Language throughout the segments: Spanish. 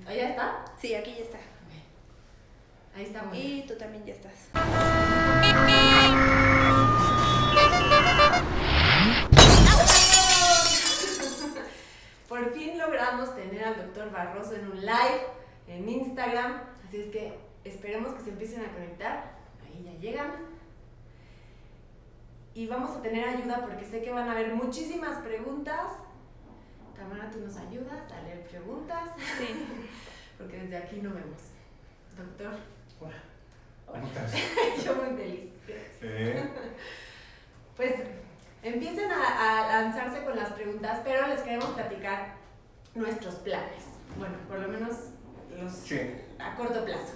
¿Ya está? Sí, aquí ya está. Ahí estamos. Y tú también ya estás. Por fin logramos tener al doctor Barroso en un live en Instagram, así es que esperemos que se empiecen a conectar. Ahí ya llegan. Y vamos a tener ayuda porque sé que van a haber muchísimas preguntas. Tamara, ¿tú nos ayudas a leer preguntas? Sí. Porque desde aquí no vemos. Doctor. Hola. ¿Cómo estás? Yo muy feliz. Pues empiecen a lanzarse con las preguntas, pero les queremos platicar nuestros planes. Bueno, por lo menos los a corto plazo.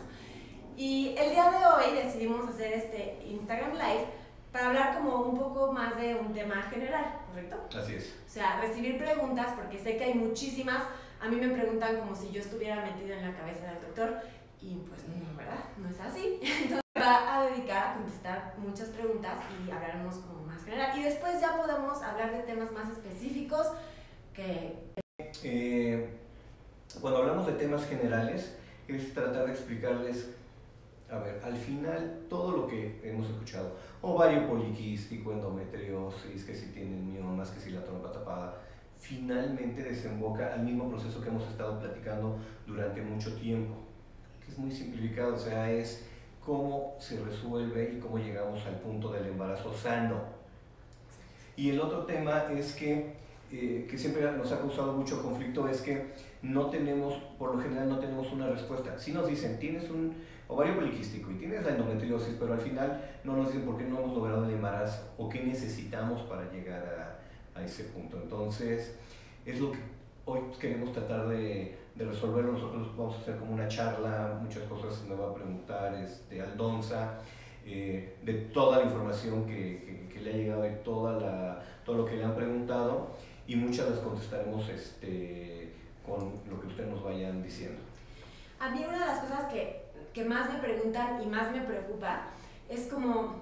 Y el día de hoy decidimos hacer este Instagram Live para hablar como un poco más de un tema general, ¿correcto? Así es. O sea, recibir preguntas, porque sé que hay muchísimas. A mí me preguntan como si yo estuviera metida en la cabeza del doctor, y pues no, ¿verdad? No es así. Entonces va a dedicar a contestar muchas preguntas y hablaremos como más general. Y después ya podemos hablar de temas más específicos que... Cuando hablamos de temas generales, es tratar de explicarles, a ver, al final todo lo que hemos escuchado, ovario poliquístico, endometriosis, que si tienen miomas, que si la trompa tapada, finalmente desemboca al mismo proceso que hemos estado platicando durante mucho tiempo, que es muy simplificado, o sea, es cómo se resuelve y cómo llegamos al punto del embarazo sano. Y el otro tema es que siempre nos ha causado mucho conflicto, es que no tenemos, por lo general no tenemos una respuesta. Si nos dicen, tienes un ovario poliquístico y tienes la endometriosis, pero al final no nos dicen por qué no hemos logrado el embarazo o qué necesitamos para llegar a ese punto. Entonces, es lo que hoy queremos tratar de resolver. Nosotros vamos a hacer como una charla, muchas cosas me va a preguntar Aldonza, de toda la información que le ha llegado y todo lo que le han preguntado, y muchas las contestaremos con lo que ustedes nos vayan diciendo. A mí una de las cosas que más me preguntan y más me preocupa es como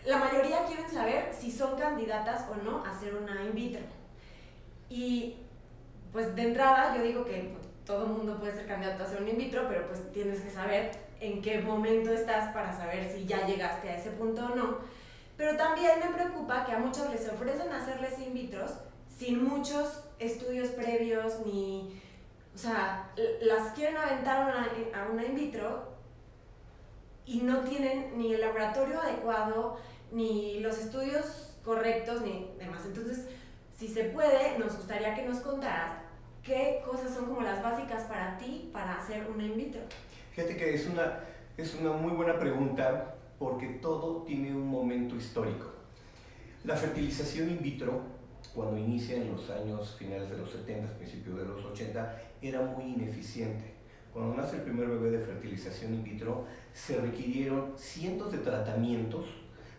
la mayoría quieren saber si son candidatas o no a hacer una in vitro. Y pues de entrada yo digo que todo el mundo puede ser candidato a hacer un in vitro, pero pues tienes que saber en qué momento estás para saber si ya llegaste a ese punto o no. Pero también me preocupa que a muchos les ofrecen hacerles in vitros sin muchos estudios previos ni... O sea, las quieren aventar a una in vitro y no tienen ni el laboratorio adecuado, ni los estudios correctos, ni demás. Entonces, si se puede, nos gustaría que nos contaras qué cosas son como las básicas para ti para hacer una in vitro. Fíjate que es una muy buena pregunta, porque todo tiene un momento histórico. La fertilización in vitro, cuando inicia en los años finales de los 70, principios de los 80, era muy ineficiente. Cuando nace el primer bebé de fertilización in vitro, se requirieron cientos de tratamientos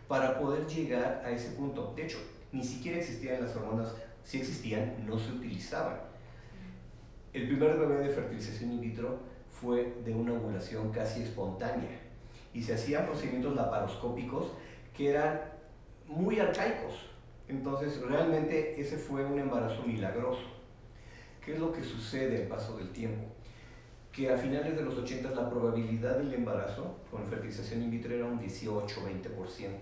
para poder llegar a ese punto. De hecho, ni siquiera existían las hormonas, si existían, no se utilizaban. El primer bebé de fertilización in vitro fue de una ovulación casi espontánea y se hacían procedimientos laparoscópicos que eran muy arcaicos. Entonces, realmente ese fue un embarazo milagroso. ¿Qué es lo que sucede al paso del tiempo? Que a finales de los 80 la probabilidad del embarazo con fertilización in vitro era un 18-20%.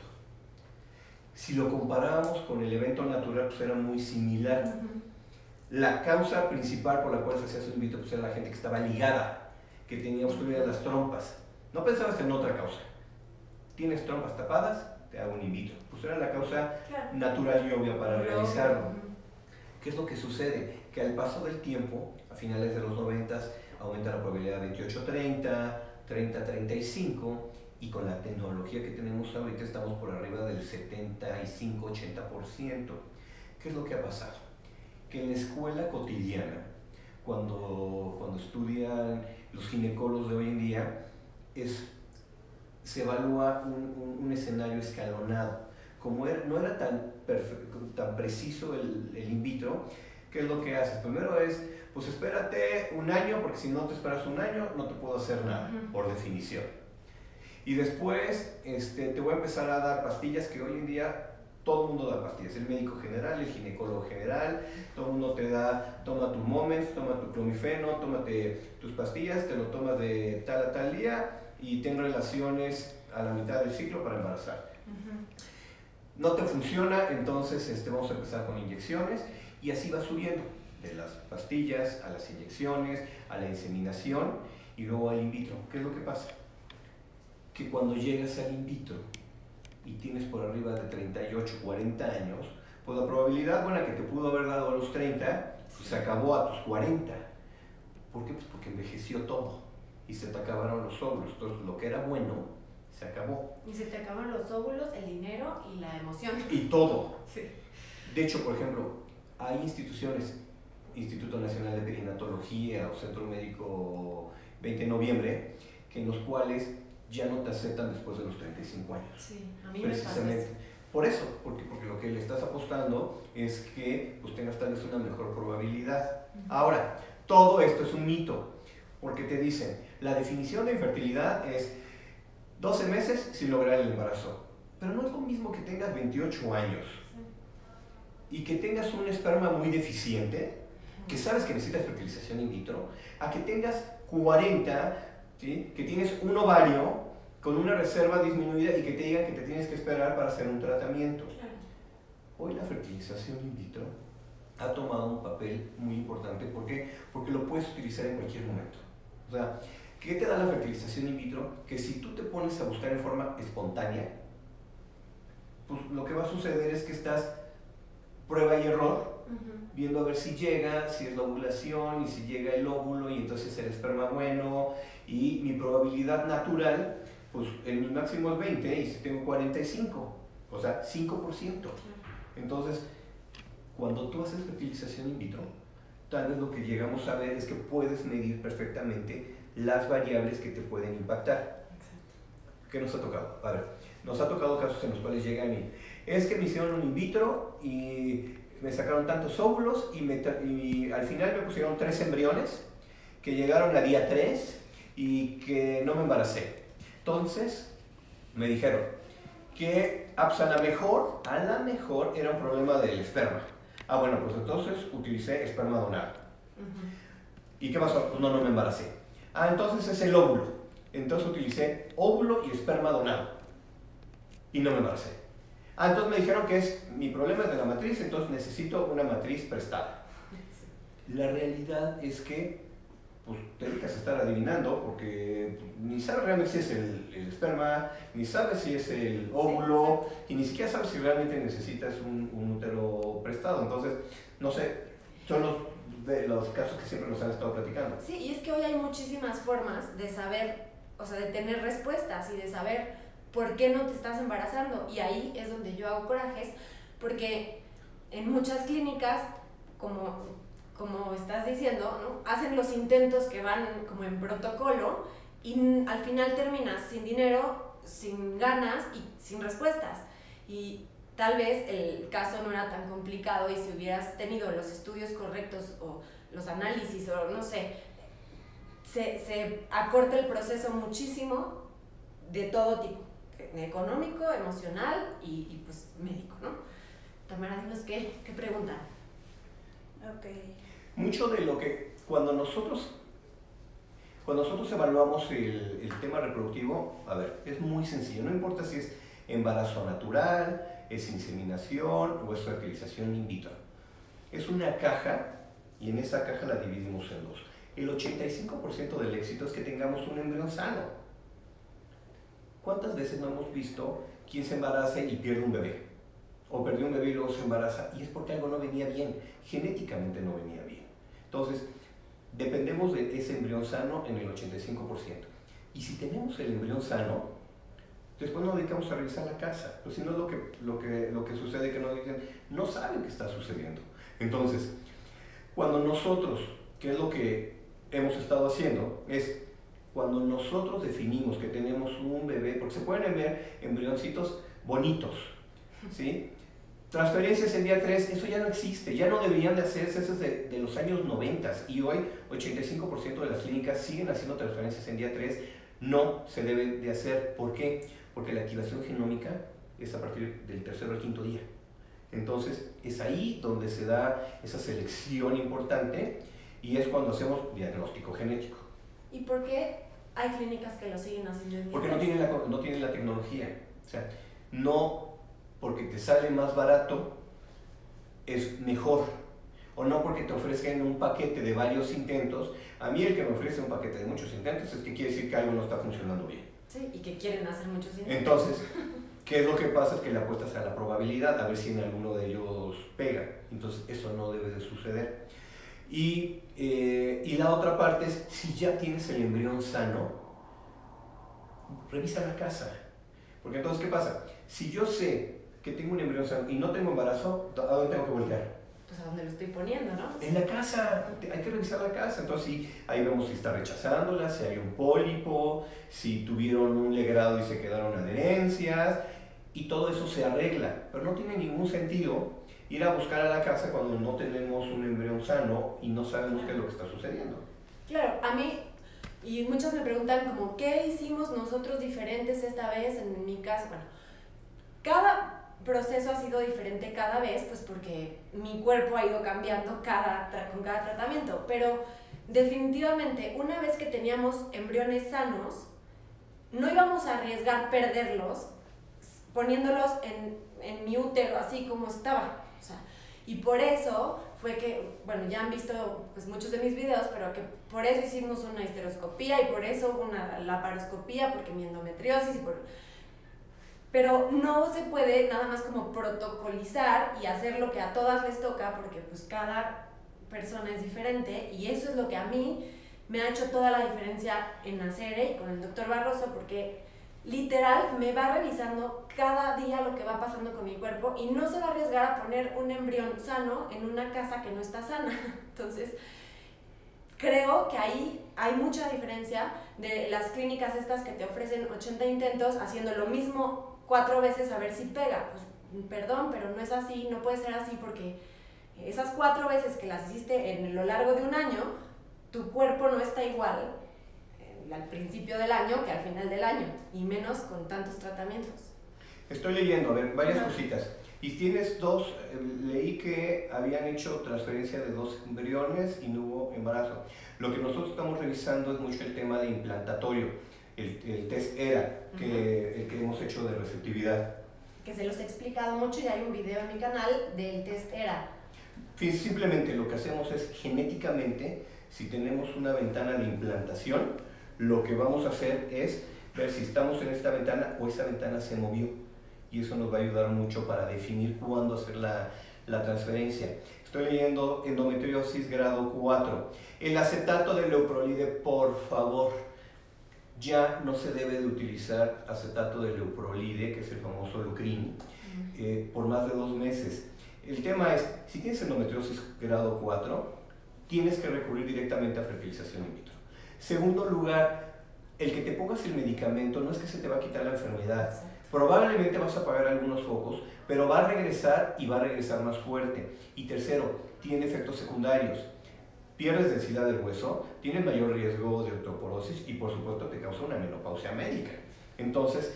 Si lo comparábamos con el evento natural, pues era muy similar. La causa principal por la cual se hacía in vitro pues era la gente que estaba ligada, que tenía obstruidas las trompas. No pensabas en otra causa. Tienes trompas tapadas, te hago un in vitro. Pues era la causa natural y obvia para realizarlo. ¿Qué es lo que sucede? Que al paso del tiempo, a finales de los 90, aumenta la probabilidad de 28-30, 30-35, y con la tecnología que tenemos ahorita estamos por arriba del 75-80%. ¿Qué es lo que ha pasado? Que en la escuela cotidiana, cuando estudian los ginecólogos de hoy en día, se evalúa un escenario escalonado. Como no era tan preciso el in vitro, ¿qué es lo que haces? Primero pues espérate un año, porque si no te esperas un año, no te puedo hacer nada, por definición. Y después te voy a empezar a dar pastillas que hoy en día todo el mundo da pastillas, el médico general, el ginecólogo general, todo el mundo te da, toma tu Momex, toma tu clomifeno, tómate tus pastillas, te lo tomas de tal a tal día y ten relaciones a la mitad del ciclo para embarazar. No te funciona, entonces vamos a empezar con inyecciones y así va subiendo, de las pastillas a las inyecciones, a la inseminación y luego al in vitro. ¿Qué es lo que pasa? Que cuando llegas al in vitro y tienes por arriba de 38, 40 años, pues la probabilidad buena que te pudo haber dado a los 30, pues se acabó a tus 40. ¿Por qué? Pues porque envejeció todo y se te acabaron los óvulos. Entonces lo que era bueno, se acabó. Y se te acaban los óvulos, el dinero y la emoción. Y todo. Sí. De hecho, por ejemplo, hay instituciones, Instituto Nacional de Perinatología o Centro Médico 20 de noviembre, que en los cuales ya no te aceptan después de los 35 años. Sí, a mí me pasa Precisamente. eso. Por eso, porque lo que le estás apostando es que pues, tengas tal vez una mejor probabilidad. Ahora, todo esto es un mito, porque te dicen, la definición de infertilidad es 12 meses sin lograr el embarazo. Pero no es lo mismo que tengas 28 años y que tengas un esperma muy deficiente, que sabes que necesitas fertilización in vitro, a que tengas 40, ¿sí? Que tienes un ovario con una reserva disminuida y que te digan que te tienes que esperar para hacer un tratamiento. Claro. Hoy la fertilización in vitro ha tomado un papel muy importante. ¿Por qué? Porque lo puedes utilizar en cualquier momento. O sea, ¿qué te da la fertilización in vitro? Que si tú te pones a buscar en forma espontánea, pues lo que va a suceder es que estás prueba y error, viendo a ver si llega, si es la ovulación y si llega el óvulo y entonces el esperma bueno y mi probabilidad natural, pues en mi máximo es 20 y si tengo 45, o sea, 5%. Entonces, cuando tú haces fertilización in vitro, tal vez lo que llegamos a ver es que puedes medir perfectamente las variables que te pueden impactar. ¿Qué nos ha tocado? A ver, nos ha tocado casos en los cuales llegan y es que me hicieron un in vitro y me sacaron tantos óvulos y al final me pusieron 3 embriones que llegaron a día 3 y que no me embaracé. Entonces me dijeron que pues, a la mejor era un problema del esperma. Ah, bueno, pues entonces utilicé esperma donado. ¿Y qué pasó? Pues no me embaracé. Ah, entonces es el óvulo. Entonces utilicé óvulo y esperma donado. Y no me embaracé. Ah, entonces me dijeron que mi problema es de la matriz, entonces necesito una matriz prestada. La realidad es que pues, te dedicas a estar adivinando porque ni sabes realmente si es el esperma, ni sabes si es el óvulo, y ni siquiera sabes si realmente necesitas un útero prestado. Entonces, no sé, son los casos que siempre nos han estado platicando. Sí, y es que hoy hay muchísimas formas de saber, o sea, de tener respuestas y de saber por qué no te estás embarazando. Y ahí es donde yo hago corajes, porque en muchas clínicas, como estás diciendo, ¿no? Hacen los intentos que van como en protocolo y al final terminas sin dinero, sin ganas y sin respuestas. Y tal vez el caso no era tan complicado y si hubieras tenido los estudios correctos o los análisis o no sé, se acorta el proceso muchísimo de todo tipo, económico, emocional y pues médico, ¿no? Tamara, dinos qué preguntan. Ok. Mucho de lo que cuando nosotros evaluamos el tema reproductivo, a ver, es muy sencillo, no importa si es embarazo natural, es inseminación o es fertilización in vitro. Es una caja y en esa caja la dividimos en dos. El 85% del éxito es que tengamos un embrión sano. ¿Cuántas veces no hemos visto quién se embaraza y pierde un bebé? O perdió un bebé y luego se embaraza, y es porque algo no venía bien, genéticamente no venía bien. Entonces, dependemos de ese embrión sano en el 85%. Y si tenemos el embrión sano, después nos dedicamos a revisar la casa. Pues si no es lo que sucede, que nos dicen, no saben qué está sucediendo. Entonces, cuando nosotros, ¿qué es lo que hemos estado haciendo? Es cuando nosotros definimos que tenemos un bebé, porque se pueden ver embrioncitos bonitos, ¿sí? Transferencias en día 3, eso ya no existe, ya no deberían de hacerse, eso es de los años 90 y hoy 85% de las clínicas siguen haciendo transferencias en día 3, no se deben de hacer. ¿Por qué? Porque la activación genómica es a partir del tercer o el quinto día. Entonces, es ahí donde se da esa selección importante y es cuando hacemos diagnóstico genético. ¿Y por qué hay clínicas que lo siguen haciendo en Porque dientes? no tienen la tecnología. O sea, no porque te sale más barato es mejor. O no porque te ofrezcan un paquete de varios intentos. A mí el que me ofrece un paquete de muchos intentos es que quiere decir que algo no está funcionando bien. Sí, y que quieren hacer muchos intentos. Entonces, ¿qué es lo que pasa? Es que le apuestas a la probabilidad, a ver si en alguno de ellos pega. Entonces, eso no debe de suceder. Y la otra parte es, si ya tienes el embrión sano, revisa la casa. Porque entonces, ¿qué pasa? Si yo sé que tengo un embrión sano y no tengo embarazo, ¿a dónde tengo que voltear? Pues a dónde lo estoy poniendo, ¿no? En la casa, hay que revisar la casa. Entonces, sí, ahí vemos si está rechazándola, si hay un pólipo, si tuvieron un legrado y se quedaron adherencias, y todo eso se arregla. Pero no tiene ningún sentido ir a buscar a la casa cuando no tenemos un embrión sano y no sabemos qué es lo que está sucediendo. Claro, a mí, y muchos me preguntan como, ¿qué hicimos nosotros diferentes esta vez en mi caso? Bueno, cada proceso ha sido diferente cada vez, pues porque mi cuerpo ha ido cambiando con cada tratamiento, pero definitivamente una vez que teníamos embriones sanos, no íbamos a arriesgar perderlos poniéndolos en mi útero así como estaba. O sea, y por eso fue que, bueno, ya han visto pues, muchos de mis videos, pero que por eso hicimos una histeroscopía y por eso una laparoscopía, porque mi endometriosis y pero no se puede nada más como protocolizar y hacer lo que a todas les toca, porque pues cada persona es diferente y eso es lo que a mí me ha hecho toda la diferencia en Nacere y con el doctor Barroso, porque literal me va revisando cada día lo que va pasando con mi cuerpo y no se va a arriesgar a poner un embrión sano en una casa que no está sana. Entonces, creo que ahí hay mucha diferencia de las clínicas estas que te ofrecen 80 intentos haciendo lo mismo 4 veces a ver si pega. Pues, perdón, pero no es así, no puede ser así porque esas 4 veces que las hiciste en lo largo de un año, tu cuerpo no está igual al principio del año que al final del año, y menos con tantos tratamientos. Estoy leyendo, a ver, varias cositas. Y tienes dos, leí que habían hecho transferencia de 2 embriones y no hubo embarazo. Lo que nosotros estamos revisando es mucho el tema de implantatorio, el test ERA, el que hemos hecho de receptividad. Que se los he explicado mucho y hay un video en mi canal del test ERA. Simplemente lo que hacemos es genéticamente, si tenemos una ventana de implantación, lo que vamos a hacer es ver si estamos en esta ventana o esa ventana se movió. Y eso nos va a ayudar mucho para definir cuándo hacer la transferencia. Estoy leyendo endometriosis grado 4. El acetato de leuprolide, por favor, ya no se debe de utilizar acetato de leuprolide, que es el famoso Lucrin, por más de 2 meses. El tema es, si tienes endometriosis grado 4, tienes que recurrir directamente a fertilización in vitro. Segundo lugar, el que te pongas el medicamento no es que se te va a quitar la enfermedad. Probablemente vas a apagar algunos focos, pero va a regresar y va a regresar más fuerte. Y tercero, tiene efectos secundarios. Pierdes densidad del hueso, tienes mayor riesgo de osteoporosis y por supuesto te causa una menopausia médica. Entonces,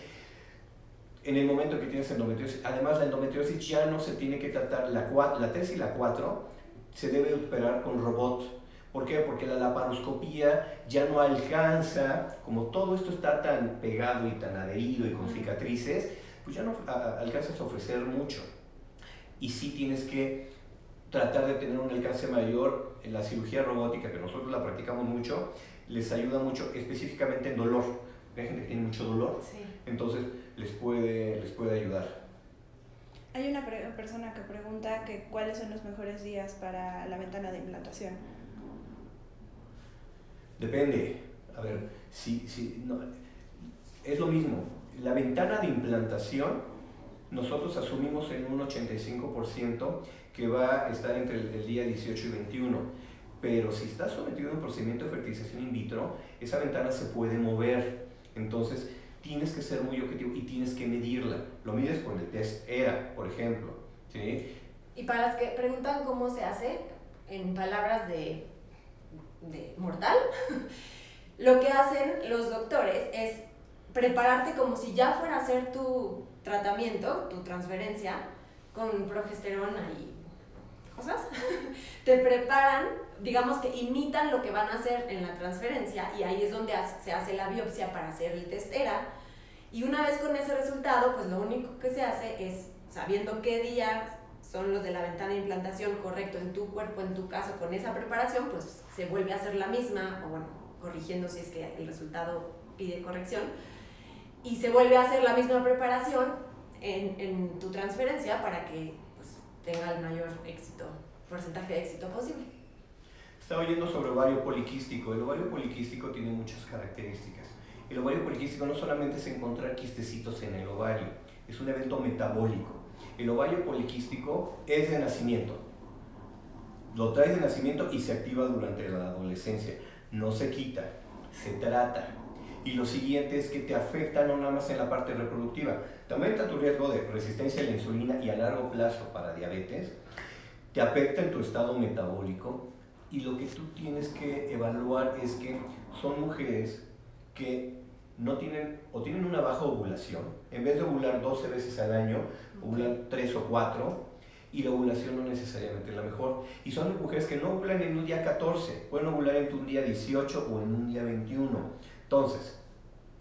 en el momento que tienes endometriosis, además la endometriosis ya no se tiene que tratar, la 3 y la 4 se debe operar con robot. ¿Por qué? Porque la laparoscopía ya no alcanza, como todo esto está tan pegado y tan adherido y con cicatrices, pues ya no alcanzas a ofrecer mucho. Y sí tienes que tratar de tener un alcance mayor en la cirugía robótica, que nosotros la practicamos mucho, les ayuda mucho específicamente en dolor. Hay gente que tiene mucho dolor, sí. Entonces les puede ayudar. Hay una persona que pregunta que cuáles son los mejores días para la ventana de implantación. Depende. A ver, no, es lo mismo. La ventana de implantación, nosotros asumimos en un 85% que va a estar entre el día 18 y 21. Pero si está sometido a un procedimiento de fertilización in vitro, esa ventana se puede mover. Entonces, tienes que ser muy objetivo y tienes que medirla. Lo mides con el test ERA, por ejemplo. ¿Sí? Y para las que preguntan cómo se hace, en palabras de mortal, lo que hacen los doctores es prepararte como si ya fuera a hacer tu tratamiento, tu transferencia, con progesterona y cosas, te preparan, digamos que imitan lo que van a hacer en la transferencia y ahí es donde se hace la biopsia para hacer el test ERA. Y una vez con ese resultado, pues lo único que se hace es, sabiendo qué días son los de la ventana de implantación correcto en tu cuerpo, en tu caso, con esa preparación, pues se vuelve a hacer la misma, o bueno, corrigiendo si es que el resultado pide corrección, y se vuelve a hacer la misma preparación en tu transferencia para que pues, tenga el mayor porcentaje de éxito posible. Estaba oyendo sobre ovario poliquístico. El ovario poliquístico tiene muchas características. El ovario poliquístico no solamente es encontrar quistecitos en el ovario, es un evento metabólico. El ovario poliquístico es de nacimiento. Lo traes de nacimiento y se activa durante la adolescencia. No se quita, se trata. Y lo siguiente es que te afecta no nada más en la parte reproductiva, te aumenta tu riesgo de resistencia a la insulina y a largo plazo para diabetes, te afecta en tu estado metabólico y lo que tú tienes que evaluar es que son mujeres que no tienen o tienen una baja ovulación, en vez de ovular 12 veces al año, ovulan 3 o 4 y la ovulación no necesariamente es la mejor. Y son mujeres que no ovulan en un día 14, pueden ovular en un día 18 o en un día 21. Entonces,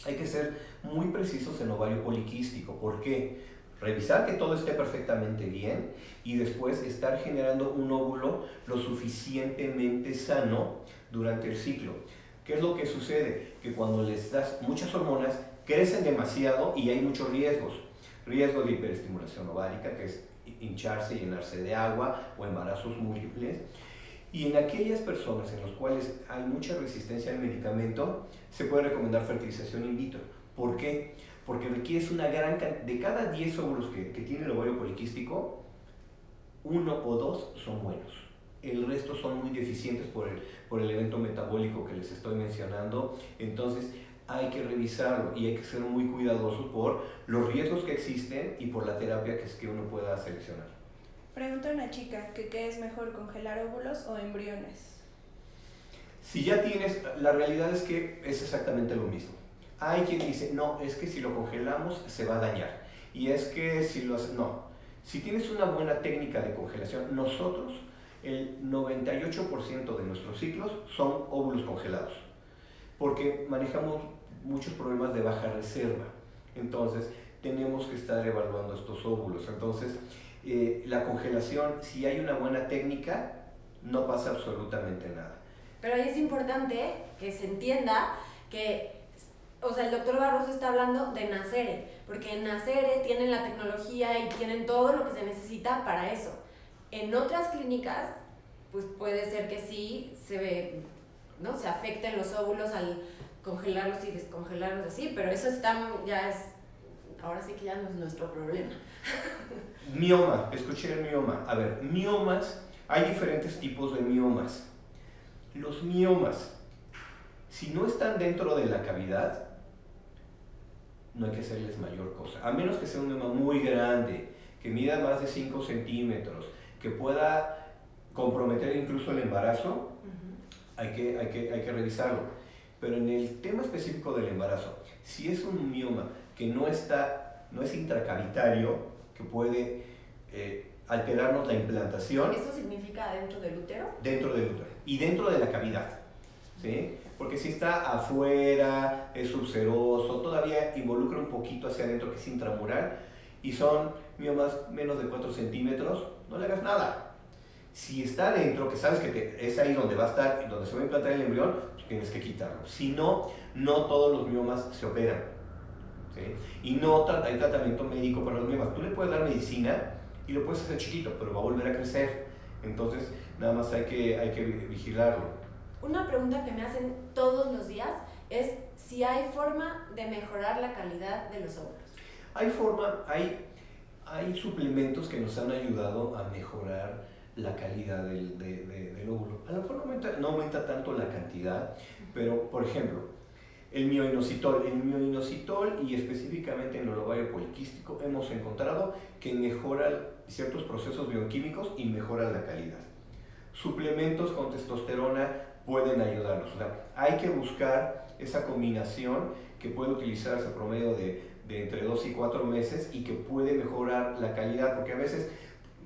hay que ser muy precisos en ovario poliquístico. ¿Por qué? Revisar que todo esté perfectamente bien y después estar generando un óvulo lo suficientemente sano durante el ciclo. ¿Qué es lo que sucede? Que cuando les das muchas hormonas, crecen demasiado y hay muchos riesgos. Riesgo de hiperestimulación ovárica, que es hincharse, llenarse de agua o embarazos múltiples. Y en aquellas personas en las cuales hay mucha resistencia al medicamento, se puede recomendar fertilización in vitro. ¿Por qué? Porque requieres una gran cantidad, de cada 10 óvulos que tiene el ovario poliquístico, 1 o 2 son buenos. El resto son muy deficientes por el evento metabólico que les estoy mencionando. Entonces hay que revisarlo y hay que ser muy cuidadosos por los riesgos que existen y por la terapia que uno pueda seleccionar. Pregunta una chica que qué es mejor, congelar óvulos o embriones. Si ya tienes, la realidad es que es exactamente lo mismo. Hay quien dice, no, es que si lo congelamos se va a dañar. Y es que si lo haces, no. Si tienes una buena técnica de congelación, nosotros, el 98% de nuestros ciclos son óvulos congelados. Porque manejamos muchos problemas de baja reserva. Entonces, tenemos que estar evaluando estos óvulos. Entonces, la congelación, si hay una buena técnica, no pasa absolutamente nada. Pero ahí es importante que se entienda que, o sea, el doctor Barroso está hablando de Nacere, porque en Nacere tienen la tecnología y tienen todo lo que se necesita para eso. En otras clínicas, pues puede ser que sí se afecten los óvulos al congelarlos y descongelarlos así, pero eso ahora sí que ya no es nuestro problema. Mioma, escuché el mioma. A ver, miomas, hay diferentes tipos de miomas. Los miomas, si no están dentro de la cavidad, no hay que hacerles mayor cosa. A menos que sea un mioma muy grande, que mida más de 5 centímetros, que pueda comprometer incluso el embarazo, hay que revisarlo. Pero en el tema específico del embarazo, si es un mioma que no es intracavitario, que puede alterarnos la implantación. ¿Eso significa dentro del útero? Dentro del útero y dentro de la cavidad, ¿sí? Porque si está afuera, es subseroso, todavía involucra un poquito hacia adentro, que es intramural, y son miomas menos de 4 centímetros, no le hagas nada. Si está adentro, que sabes que es ahí donde va a estar, donde se va a implantar el embrión, pues tienes que quitarlo. Si no, no todos los miomas se operan, ¿sí? Y no hay tratamiento médico para los miomas. Tú le puedes dar medicina y lo puedes hacer chiquito, pero va a volver a crecer. Entonces, nada más hay que vigilarlo. Una pregunta que me hacen todos los días es si hay forma de mejorar la calidad de los óvulos. Hay suplementos que nos han ayudado a mejorar la calidad del óvulo. A lo mejor no aumenta tanto la cantidad, pero por ejemplo, el mioinositol y específicamente en el ovario poliquístico hemos encontrado que mejora ciertos procesos bioquímicos y mejora la calidad. Suplementos con testosterona pueden ayudarnos. O sea, hay que buscar esa combinación que puede utilizarse a promedio de entre 2 y 4 meses y que puede mejorar la calidad, porque a veces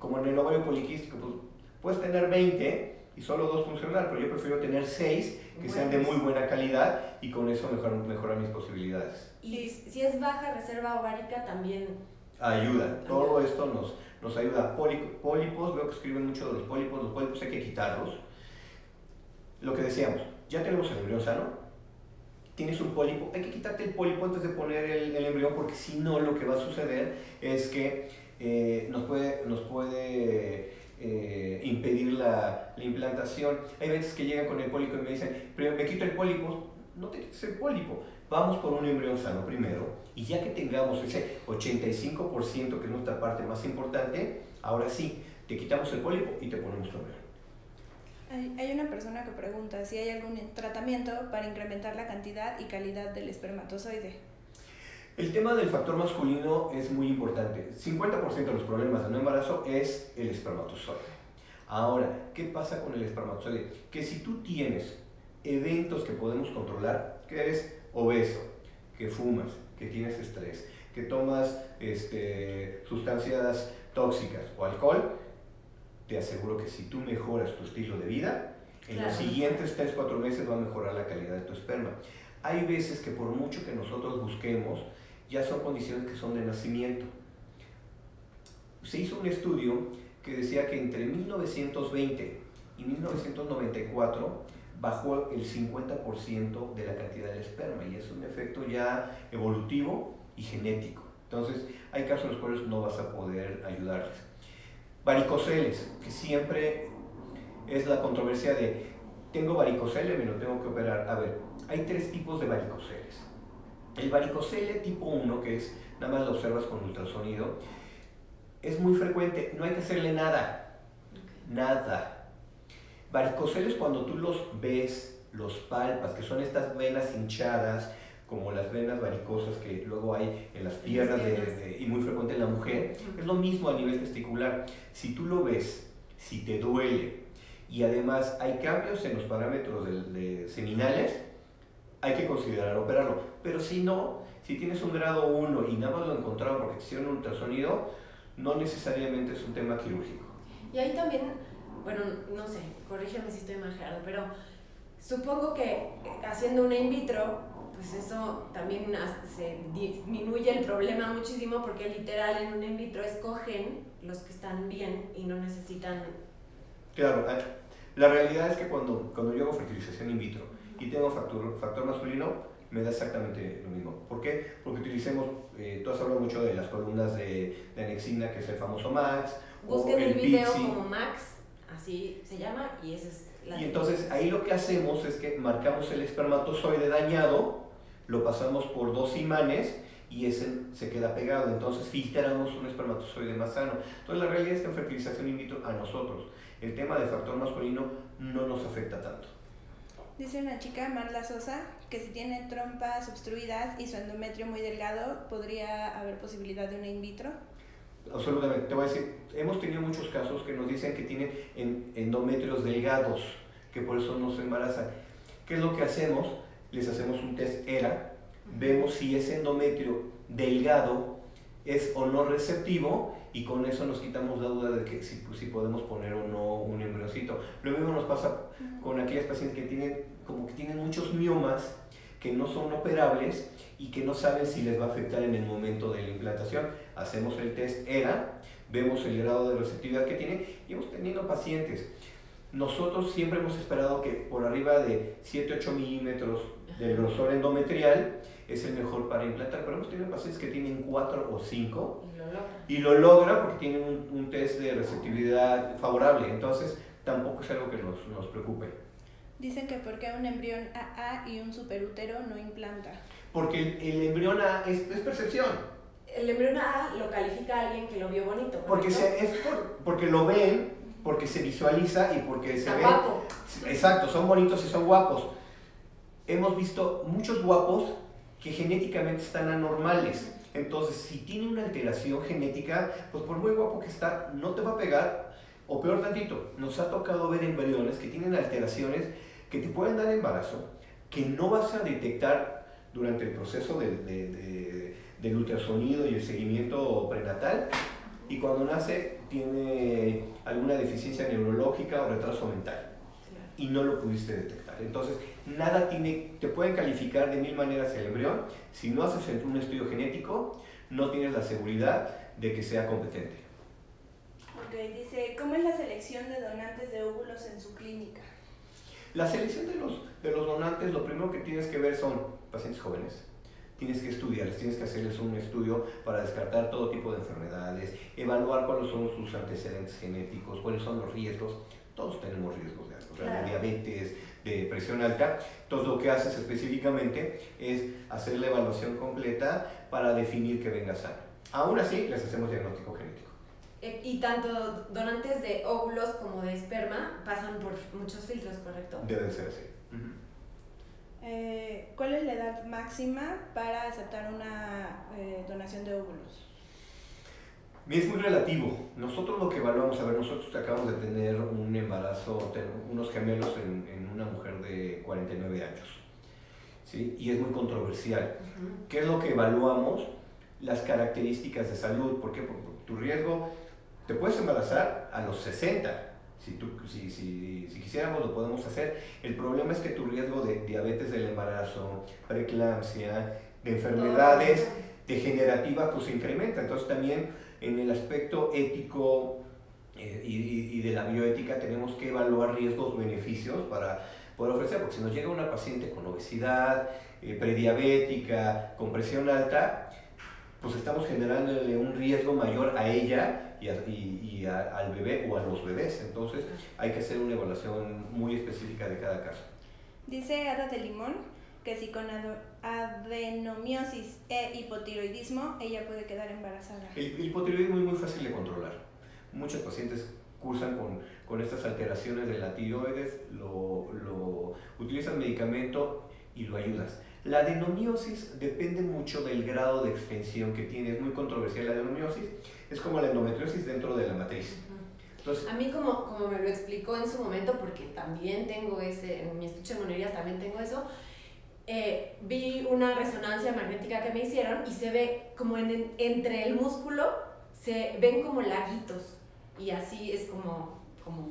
como en el ovario poliquístico, pues puedes tener 20 y solo 2 funcionar, pero yo prefiero tener 6 que sean de muy buena calidad y con eso mejorar mis posibilidades. Y si es baja reserva ovárica también ayuda. Todo esto nos ayuda. Pólipos, veo que escriben mucho de los pólipos hay que quitarlos. Lo que decíamos, ya tenemos el embrión sano, tienes un pólipo, hay que quitarte el pólipo antes de poner el embrión, porque si no lo que va a suceder es que nos puede impedir la implantación. Hay veces que llegan con el pólipo y me dicen, pero me quito el pólipo. No te quites el pólipo, vamos por un embrión sano primero, y ya que tengamos ese 85%, que es nuestra parte más importante, ahora sí, te quitamos el pólipo y te ponemos tu embrión. Hay una persona que pregunta si hay algún tratamiento para incrementar la cantidad y calidad del espermatozoide. El tema del factor masculino es muy importante. 50% de los problemas de un embarazo es el espermatozoide. Ahora, ¿qué pasa con el espermatozoide? Que si tú tienes eventos que podemos controlar, que eres obeso, que fumas, que tienes estrés, que tomas sustancias tóxicas o alcohol, te aseguro que si tú mejoras tu estilo de vida, en los siguientes 3-4 meses va a mejorar la calidad de tu esperma. Hay veces que por mucho que nosotros busquemos, ya son condiciones que son de nacimiento. Se hizo un estudio que decía que entre 1920 y 1994 bajó el 50% de la cantidad del esperma, y es un efecto ya evolutivo y genético. Entonces, hay casos en los cuales no vas a poder ayudarles. Varicoceles, que siempre es la controversia de tengo varicocele, me lo tengo que operar. A ver, hay 3 tipos de varicoceles. El varicocele tipo 1, que es nada más lo observas con ultrasonido, es muy frecuente, no hay que hacerle nada, nada. Varicoceles, cuando tú los ves, los palpas, que son estas venas hinchadas, como las venas varicosas que luego hay en las piernas y muy frecuente en la mujer, es lo mismo a nivel testicular. Si tú lo ves, si te duele y además hay cambios en los parámetros de seminales, hay que considerar operarlo. Pero si no, si tienes un grado 1 y nada más lo encontraron porque te hicieron un ultrasonido, no necesariamente es un tema quirúrgico. Y ahí también, bueno, no sé, corrígeme si estoy mal, Gerardo, pero supongo que haciendo una in vitro, pues eso también se disminuye el problema muchísimo, porque literal en un in vitro escogen los que están bien y no necesitan... Claro, la realidad es que cuando yo hago fertilización in vitro y tengo factor masculino, me da exactamente lo mismo. ¿Por qué? Porque utilicemos, tú has hablado mucho de las columnas de anexina, que es el famoso Max. Busquen el video como Max, así se llama, y esa es la... Y entonces ahí lo que hacemos es que marcamos el espermatozoide dañado, lo pasamos por 2 imanes y ese se queda pegado, entonces filtramos un espermatozoide más sano. Entonces la realidad es que en fertilización in vitro a nosotros el tema del factor masculino no nos afecta tanto. Dice una chica, Marla Sosa, que si tiene trompas obstruidas y su endometrio muy delgado, ¿podría haber posibilidad de una in vitro? Absolutamente, te voy a decir, hemos tenido muchos casos que nos dicen que tienen endometrios delgados, que por eso no se embarazan. ¿Qué es lo que hacemos? Les hacemos un test ERA, vemos si ese endometrio delgado es o no receptivo, y con eso nos quitamos la duda de que si podemos poner o no un embrioncito. Lo mismo nos pasa con aquellas pacientes que tienen muchos miomas que no son operables y que no saben si les va a afectar en el momento de la implantación. Hacemos el test ERA, vemos el grado de receptividad que tiene y hemos tenido pacientes. Nosotros siempre hemos esperado que por arriba de 7-8 milímetros del grosor endometrial es el mejor para implantar, pero hemos tenido pacientes que tienen 4 o 5 y lo logran porque tienen un test de receptividad favorable, entonces tampoco es algo que nos preocupe. Dicen que ¿por qué un embrión AA y un superútero no implanta? Porque el embrión A es percepción. El embrión A lo califica alguien que lo vio bonito. Porque lo ven, porque se visualiza y porque se ve. Guapo. Exacto, son bonitos y son guapos. Hemos visto muchos guapos que genéticamente están anormales. Entonces, si tiene una alteración genética, pues por muy guapo que está, no te va a pegar. O peor tantito, nos ha tocado ver embriones que tienen alteraciones que te pueden dar embarazo, que no vas a detectar durante el proceso del ultrasonido y el seguimiento prenatal, y cuando nace tiene alguna deficiencia neurológica o retraso mental y no lo pudiste detectar. Entonces, te pueden calificar de 1000 maneras el embrión. Si no haces un estudio genético, no tienes la seguridad de que sea competente. Ok, dice, ¿cómo es la selección de donantes de óvulos en su clínica? La selección de los donantes, lo primero que tienes que ver son pacientes jóvenes. Tienes que estudiarles, tienes que hacerles un estudio para descartar todo tipo de enfermedades, evaluar cuáles son sus antecedentes genéticos, cuáles son los riesgos. Todos tenemos riesgos de algo, de diabetes, de presión alta. Entonces lo que haces específicamente es hacer la evaluación completa para definir que venga sano. Aún así, les hacemos diagnóstico genético. Y tanto donantes de óvulos como de esperma pasan por muchos filtros, ¿correcto? Debe ser así. ¿Cuál es la edad máxima para aceptar una donación de óvulos? Es muy relativo. Nosotros lo que evaluamos, nosotros acabamos de tener un embarazo, unos gemelos en una mujer de 49 años, ¿sí? Y es muy controversial. ¿Qué es lo que evaluamos? Las características de salud. ¿Por qué? Porque tu riesgo, te puedes embarazar a los 60. Si quisiéramos lo podemos hacer. El problema es que tu riesgo de diabetes del embarazo, preeclampsia, de enfermedades degenerativas, pues se incrementa. Entonces también en el aspecto ético y de la bioética tenemos que evaluar riesgos, beneficios para poder ofrecer, porque si nos llega una paciente con obesidad, prediabética, con presión alta, pues estamos generándole un riesgo mayor a ella y al bebé o a los bebés. Entonces hay que hacer una evaluación muy específica de cada caso. Dice Ada de Limón que si con adenomiosis e hipotiroidismo ella puede quedar embarazada. El hipotiroidismo es muy fácil de controlar. Muchos pacientes cursan con estas alteraciones de la tiroides, utilizan medicamento y lo ayudas. La adenomiosis depende mucho del grado de extensión que tiene, es muy controversial la adenomiosis, es como la endometriosis dentro de la matriz. Entonces, a mí como me lo explicó en su momento, porque también tengo en mi estuche de monerías también tengo eso, vi una resonancia magnética que me hicieron y se ve como entre el músculo, se ven como laguitos y así es como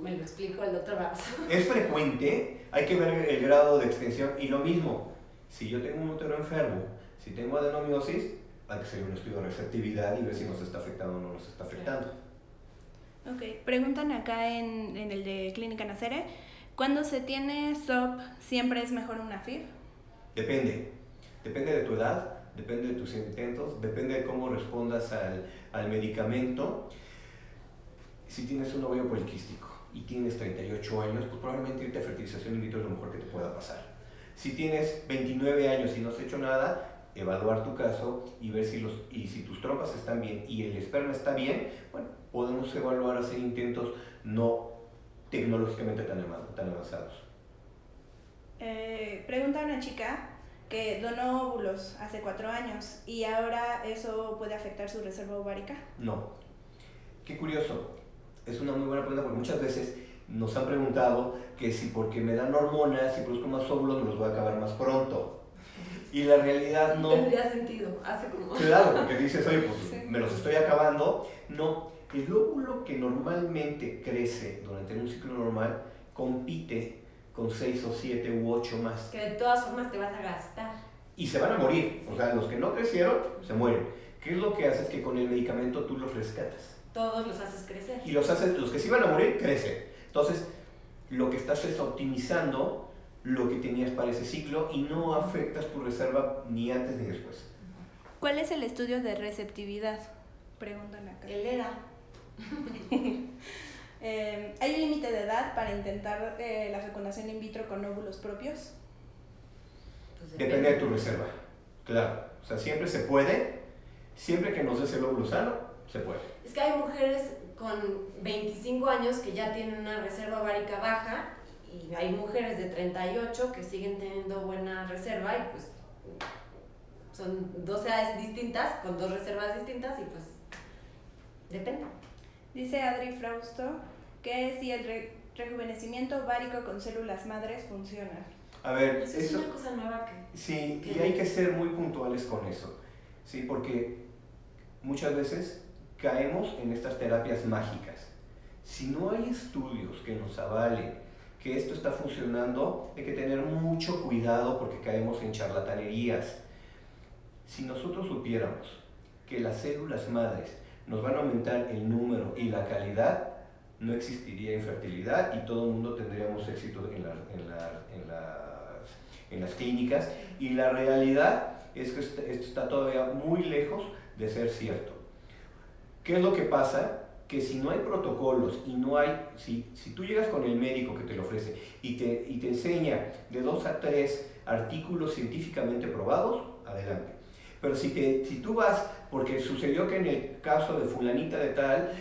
me lo explicó el doctor Barros. Es frecuente, hay que ver el grado de extensión y lo mismo. Si yo tengo un útero enfermo, si tengo adenomiosis, hay que hacer un estudio de receptividad y ver si nos está afectando o no nos está afectando. Ok, preguntan acá en el de Clínica Nacere, ¿cuándo se tiene SOP siempre es mejor una FIV? Depende de tu edad, depende de tus intentos, depende de cómo respondas al medicamento. Si tienes un ovario poliquístico y tienes 38 años, pues probablemente irte a fertilización in vitro es lo mejor que te pueda pasar. Si tienes 29 años y no has hecho nada, evaluar tu caso y ver si tus trompas están bien y el esperma está bien, bueno, podemos evaluar, hacer intentos no tecnológicamente tan avanzados. Pregunta una chica que donó óvulos hace 4 años y ahora eso puede afectar su reserva ovárica. No. Qué curioso. Es una muy buena pregunta porque muchas veces nos han preguntado que si porque me dan hormonas y produzco más óvulos me los voy a acabar más pronto. Y la realidad no. Tendría sentido, hace como. Claro, porque dices, oye, pues sí, me los estoy acabando. No, el óvulo que normalmente crece durante un ciclo normal compite con 6 o 7 u 8 más. Que de todas formas te vas a gastar. Y se van a morir. O sea, los que no crecieron se mueren. ¿Qué es lo que haces? Que con el medicamento tú los rescatas. Todos los haces crecer. Y los que sí van a morir, crecen. Entonces, lo que estás es optimizando lo que tenías para ese ciclo y no afectas tu reserva ni antes ni después. ¿Cuál es el estudio de receptividad? Preguntan acá. El ERA. ¿Hay un límite de edad para intentar la fecundación in vitro con óvulos propios? Pues depende de tu reserva, claro. O sea, siempre se puede, siempre que nos des el óvulo sano, se puede. Es que hay mujeres con 25 años que ya tienen una reserva ovárica baja y hay mujeres de 38 que siguen teniendo buena reserva y pues son 2 edades distintas con 2 reservas distintas y pues depende. Dice Adri Frausto que si el rejuvenecimiento ovárico con células madres funciona. A ver, eso es una cosa nueva que... Sí, y hay que ser muy puntuales con eso, ¿sí? Porque muchas veces caemos en estas terapias mágicas. Si no hay estudios que nos avalen que esto está funcionando, hay que tener mucho cuidado porque caemos en charlatanerías. Si nosotros supiéramos que las células madres nos van a aumentar el número y la calidad, no existiría infertilidad y todo el mundo tendríamos éxito en las clínicas. Y la realidad es que esto está todavía muy lejos de ser cierto. ¿Qué es lo que pasa? Que si no hay protocolos y no hay, si tú llegas con el médico que te lo ofrece y te enseña de 2 a 3 artículos científicamente probados, adelante. Pero si tú vas, porque sucedió que en el caso de fulanita de tal,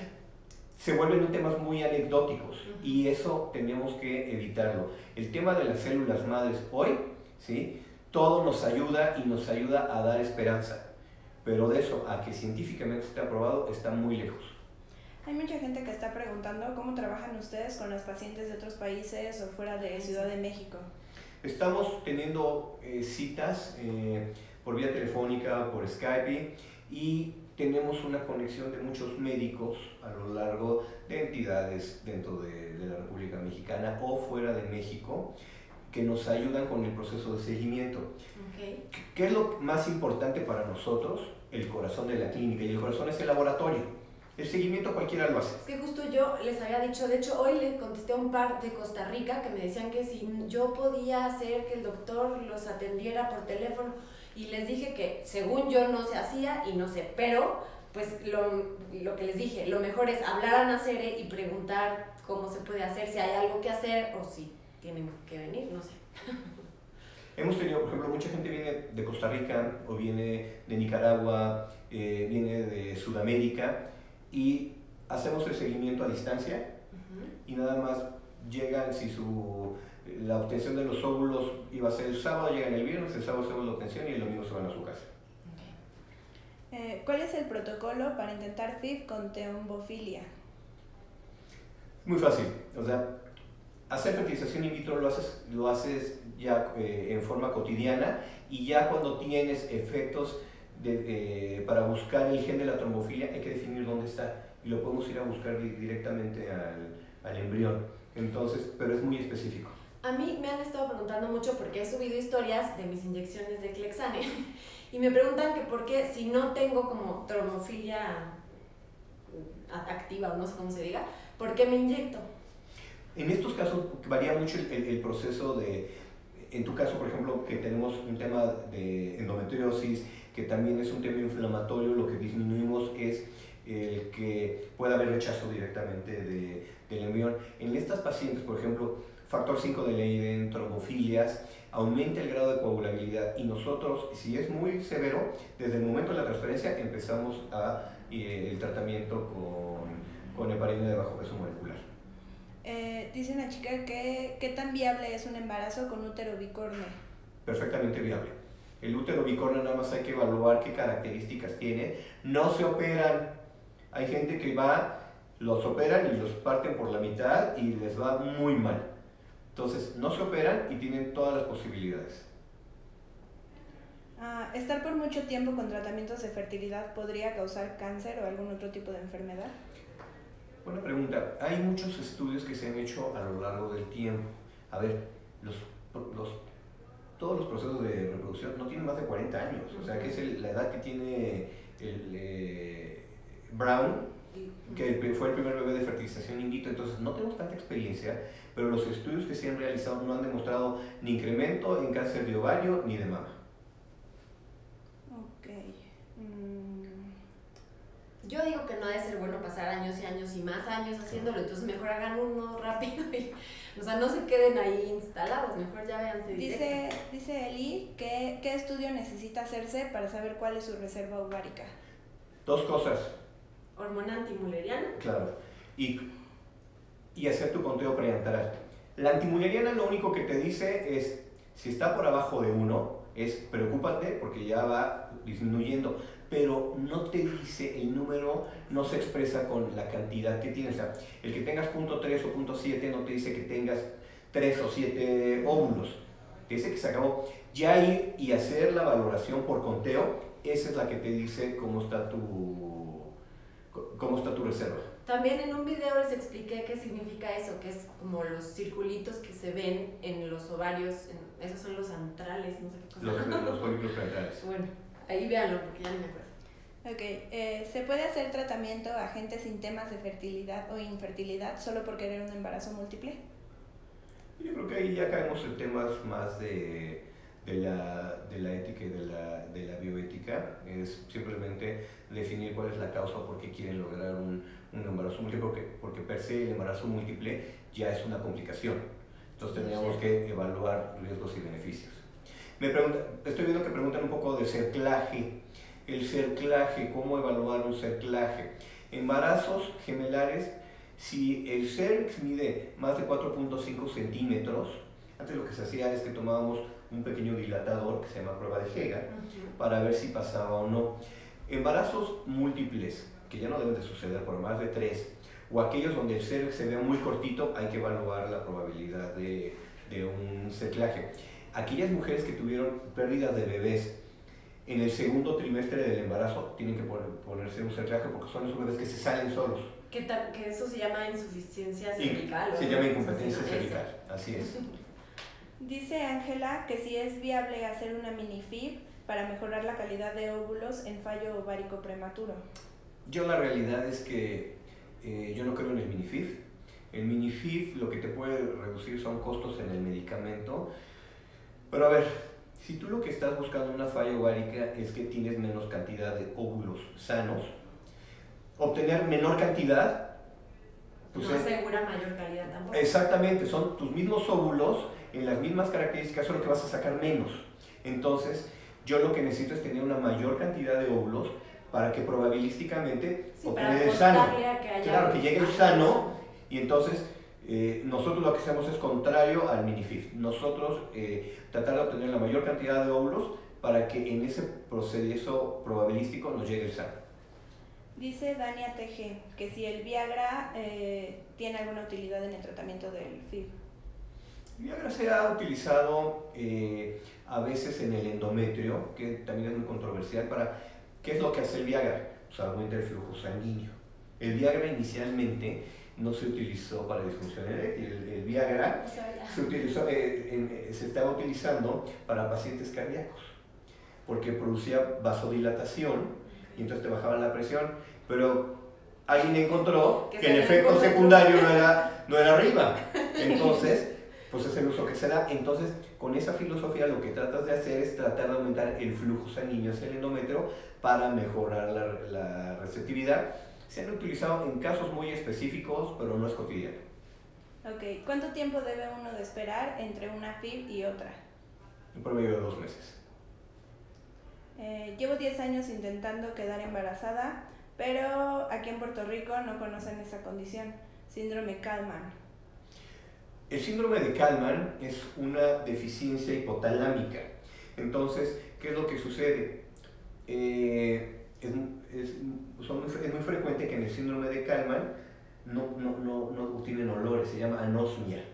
se vuelven temas muy anecdóticos y eso tenemos que evitarlo. El tema de las células madres hoy, ¿sí? Todo nos ayuda y nos ayuda a dar esperanza, pero de eso a que científicamente esté aprobado está muy lejos. Hay mucha gente que está preguntando cómo trabajan ustedes con las pacientes de otros países o fuera de Ciudad de México. Estamos teniendo citas por vía telefónica, por Skype, y tenemos una conexión de muchos médicos a lo largo de entidades dentro de la República Mexicana o fuera de México que nos ayudan con el proceso de seguimiento. Okay. ¿Qué es lo más importante para nosotros? El corazón de la clínica, y el corazón es el laboratorio. El seguimiento cualquiera lo hace. Es que justo yo les había dicho, de hecho hoy le contesté a un par de Costa Rica que me decían que si yo podía hacer que el doctor los atendiera por teléfono, y les dije que según yo no se hacía y no sé, pero pues lo que les dije, lo mejor es hablar a Nacere y preguntar cómo se puede hacer, si hay algo que hacer o si tienen que venir, no sé. Hemos tenido, por ejemplo, mucha gente viene de Costa Rica o viene de Nicaragua, viene de Sudamérica, y hacemos el seguimiento a distancia y nada más llegan, si la obtención de los óvulos iba a ser el sábado, llegan el viernes, el sábado hacemos la obtención y el domingo se van a su casa. ¿Cuál es el protocolo para intentar FIV con trombofilia? Muy fácil, o sea, hacer fertilización in vitro lo haces ya en forma cotidiana, y ya cuando tienes efectos para buscar el gen de la trombofilia hay que definir dónde está y lo podemos ir a buscar directamente al embrión. Entonces, pero es muy específico. A mí me han estado preguntando mucho porque he subido historias de mis inyecciones de Clexane y me preguntan que por qué, si no tengo como trombofilia activa o no sé cómo se diga, ¿por qué me inyecto? En estos casos varía mucho el proceso en tu caso, por ejemplo, que tenemos un tema de endometriosis, que también es un tema inflamatorio, lo que disminuimos es el que pueda haber rechazo directamente del embrión. En estas pacientes, por ejemplo, factor 5 de Leiden, trombofilias, aumenta el grado de coagulabilidad, y nosotros, si es muy severo, desde el momento de la transferencia empezamos el tratamiento con heparina de bajo peso molecular. Dice una chica que ¿qué tan viable es un embarazo con útero bicórneo? Perfectamente viable. El útero bicórneo nada más hay que evaluar qué características tiene. No se operan. Hay gente que los operan y los parten por la mitad y les va muy mal. Entonces, no se operan y tienen todas las posibilidades. ¿Estar por mucho tiempo con tratamientos de fertilidad podría causar cáncer o algún otro tipo de enfermedad? Buena pregunta. Hay muchos estudios que se han hecho a lo largo del tiempo. A ver, todos los procesos de reproducción no tienen más de 40 años, o sea que es la edad que tiene Brown, que fue el primer bebé de fertilización in vitro. Entonces no tenemos tanta experiencia, pero los estudios que se han realizado no han demostrado ni incremento en cáncer de ovario ni de mama. Ok. Yo digo que no debe ser bueno pasar años y años y más años haciéndolo, entonces mejor hagan uno rápido y, o sea, no se queden ahí instalados, mejor ya véanse directo. Dice Eli que ¿qué estudio necesita hacerse para saber cuál es su reserva ovárica? 2 cosas. Hormona antimuleriana. Claro. Y hacer tu conteo prenatal. La antimuleriana lo único que te dice es, si está por abajo de 1, preocúpate porque ya va disminuyendo, pero no te dice, el número no se expresa con la cantidad que tienes. O sea, el que tengas 0.3 o 0.7 no te dice que tengas 3 o 7 óvulos, te dice que se acabó. Ya ir y hacer la valoración por conteo, esa es la que te dice cómo está ¿Cómo está tu reserva? También en un video les expliqué qué significa eso, que es como los circulitos que se ven en los ovarios, esos son los antrales, no sé qué cosa. Los folículos parenterales. Bueno, ahí véanlo porque ya ni me acuerdo. Ok, ¿se puede hacer tratamiento a gente sin temas de fertilidad o infertilidad solo por querer un embarazo múltiple? Yo creo que ahí ya caemos en temas más de la ética y de la bioética. Es simplemente definir cuál es la causa o por qué quieren lograr un embarazo múltiple, porque per se el embarazo múltiple ya es una complicación. Entonces tendríamos que evaluar riesgos y beneficios. Estoy viendo que preguntan un poco de cerclaje. El cerclaje, ¿cómo evaluar un cerclaje? Embarazos gemelares, si el cervix mide más de 4.5 centímetros, antes lo que se hacía es que tomábamos un pequeño dilatador que se llama prueba de Hegar para ver si pasaba o no. Embarazos múltiples, que ya no deben de suceder por más de 3, o aquellos donde el cervix se vea muy cortito, hay que evaluar la probabilidad de un cerclaje. Aquellas mujeres que tuvieron pérdidas de bebés en el segundo trimestre del embarazo tienen que ponerse un cerclaje porque son esos bebés que se salen solos. Que eso se llama insuficiencia cervical. Se llama incompetencia cervical, así es. Dice Ángela que si es viable hacer una mini FIV para mejorar la calidad de óvulos en fallo ovárico prematuro. Yo la realidad es que yo no creo en el mini FIV. El mini FIV lo que te puede reducir son costos en el medicamento. Pero a ver, si tú lo que estás buscando en una falla ovárica es que tienes menos cantidad de óvulos sanos, obtener menor cantidad pues no asegura mayor calidad tampoco. Exactamente, son tus mismos óvulos en las mismas características, solo que vas a sacar menos. Entonces, yo lo que necesito es tener una mayor cantidad de óvulos para que probabilísticamente obtener el sano. Claro, que llegue el sano y entonces nosotros lo que hacemos es contrario al mini-FIV. Nosotros tratar de obtener la mayor cantidad de óvulos para que en ese proceso probabilístico nos llegue el sano. Dice Dania TG que si el Viagra tiene alguna utilidad en el tratamiento del FIV. El Viagra se ha utilizado a veces en el endometrio, que también es muy controversial. ¿Qué es lo que hace el Viagra? Pues aumenta el flujo sanguíneo. El Viagra inicialmente no se utilizó para disfunción eréctil. El Viagra se estaba utilizando para pacientes cardíacos, porque producía vasodilatación y entonces te bajaba la presión, pero alguien encontró que el efecto secundario no era arriba. Entonces, pues es el uso que se da. Entonces, con esa filosofía lo que tratas de hacer es tratar de aumentar el flujo sanguíneo hacia el endometrio para mejorar la receptividad. Se han utilizado en casos muy específicos, pero no es cotidiano. Ok, ¿cuánto tiempo debe uno de esperar entre una FIV y otra? En promedio de 2 meses. Llevo 10 años intentando quedar embarazada, pero aquí en Puerto Rico no conocen esa condición, síndrome Kallmann. El síndrome de Kallmann es una deficiencia hipotalámica. Entonces, ¿qué es lo que sucede? Es muy frecuente que en el síndrome de Kallmann no tienen olores, se llama anosmia,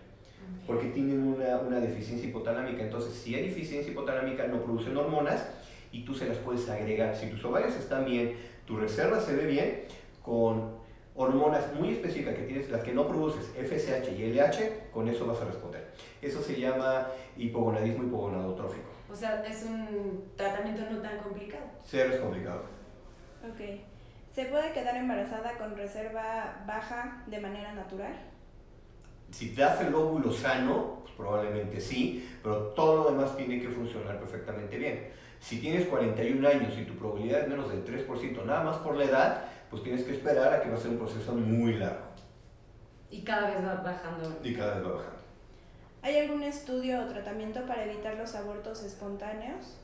porque tienen una deficiencia hipotalámica. Entonces, si hay deficiencia hipotalámica, no producen hormonas y tú se las puedes agregar. Si tus ovarios están bien, tu reserva se ve bien, con hormonas muy específicas que tienes, las que no produces, FSH y LH, con eso vas a responder. Eso se llama hipogonadismo hipogonadotrófico. O sea, es un tratamiento no tan complicado. Cero es complicado. Ok. ¿Se puede quedar embarazada con reserva baja de manera natural? Si te das el óvulo sano, pues probablemente sí, pero todo lo demás tiene que funcionar perfectamente bien. Si tienes 41 años y tu probabilidad es menos del 3%, nada más por la edad, pues tienes que esperar a que va a ser un proceso muy largo. Y cada vez va bajando. Y cada vez va bajando. ¿Hay algún estudio o tratamiento para evitar los abortos espontáneos?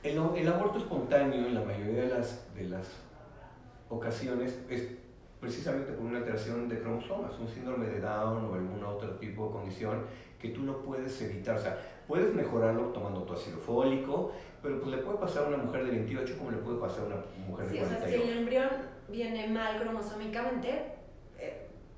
El aborto espontáneo en la mayoría de las ocasiones es precisamente por una alteración de cromosomas, un síndrome de Down o algún otro tipo de condición que tú no puedes evitar. O sea, puedes mejorarlo tomando tu ácido fólico, pero pues le puede pasar a una mujer de 28 como le puede pasar a una mujer de 42. O sea, si el embrión viene mal cromosómicamente,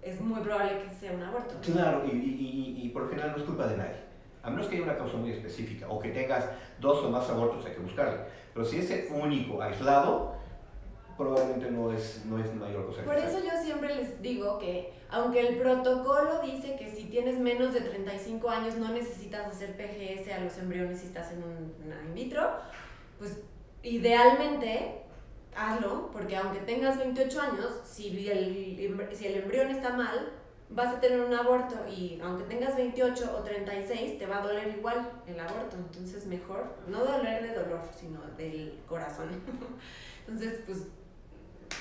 es muy probable que sea un aborto. Claro, y por lo general no es culpa de nadie. A menos que haya una causa muy específica o que tengas 2 o más abortos, hay que buscarle. Pero si es único, aislado, probablemente no es mayor cosa que Por eso yo siempre les digo que, aunque el protocolo dice que si tienes menos de 35 años no necesitas hacer PGS a los embriones si estás en una in vitro, pues idealmente hazlo, porque aunque tengas 28 años, si el embrión está mal, vas a tener un aborto, y aunque tengas 28 o 36, te va a doler igual el aborto. Entonces mejor, no doler de dolor, sino del corazón. Entonces, pues,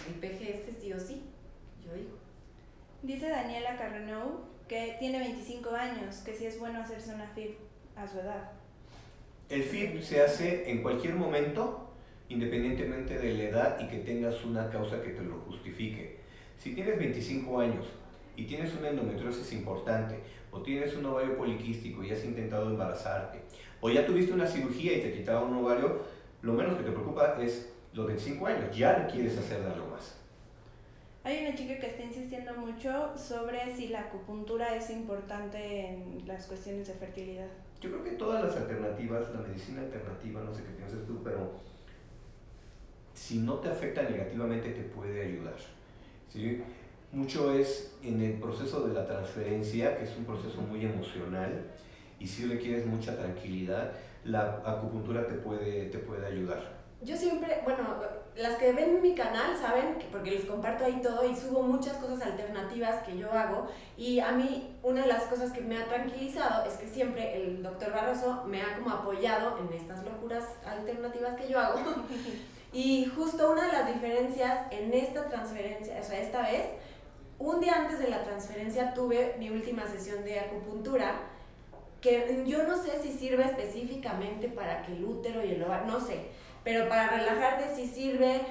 el PGS sí o sí, yo digo. Dice Daniela Carrenou que tiene 25 años, que sí es bueno hacerse una FIV a su edad. El FIV se hace en cualquier momento, independientemente de la edad y que tengas una causa que te lo justifique. Si tienes 25 años y tienes una endometriosis importante, o tienes un ovario poliquístico y has intentado embarazarte, o ya tuviste una cirugía y te quitaron un ovario, lo menos que te preocupa es los 25 años, ya quieres hacer algo más. Hay una chica que está insistiendo mucho sobre si la acupuntura es importante en las cuestiones de fertilidad. Yo creo que todas las alternativas, la medicina alternativa, no sé qué piensas tú, pero si no te afecta negativamente te puede ayudar, ¿sí? Mucho es en el proceso de la transferencia, que es un proceso muy emocional, y si requieres mucha tranquilidad, la acupuntura te puede ayudar. Yo siempre, bueno, las que ven mi canal saben que, porque les comparto ahí todo y subo muchas cosas alternativas que yo hago, y a mí una de las cosas que me ha tranquilizado es que siempre el doctor Barroso me ha como apoyado en estas locuras alternativas que yo hago. Y justo una de las diferencias en esta transferencia, o sea, esta vez, un día antes de la transferencia tuve mi última sesión de acupuntura, que yo no sé si sirve específicamente para que el útero y el ovario, no sé, pero para relajarte sí sirve,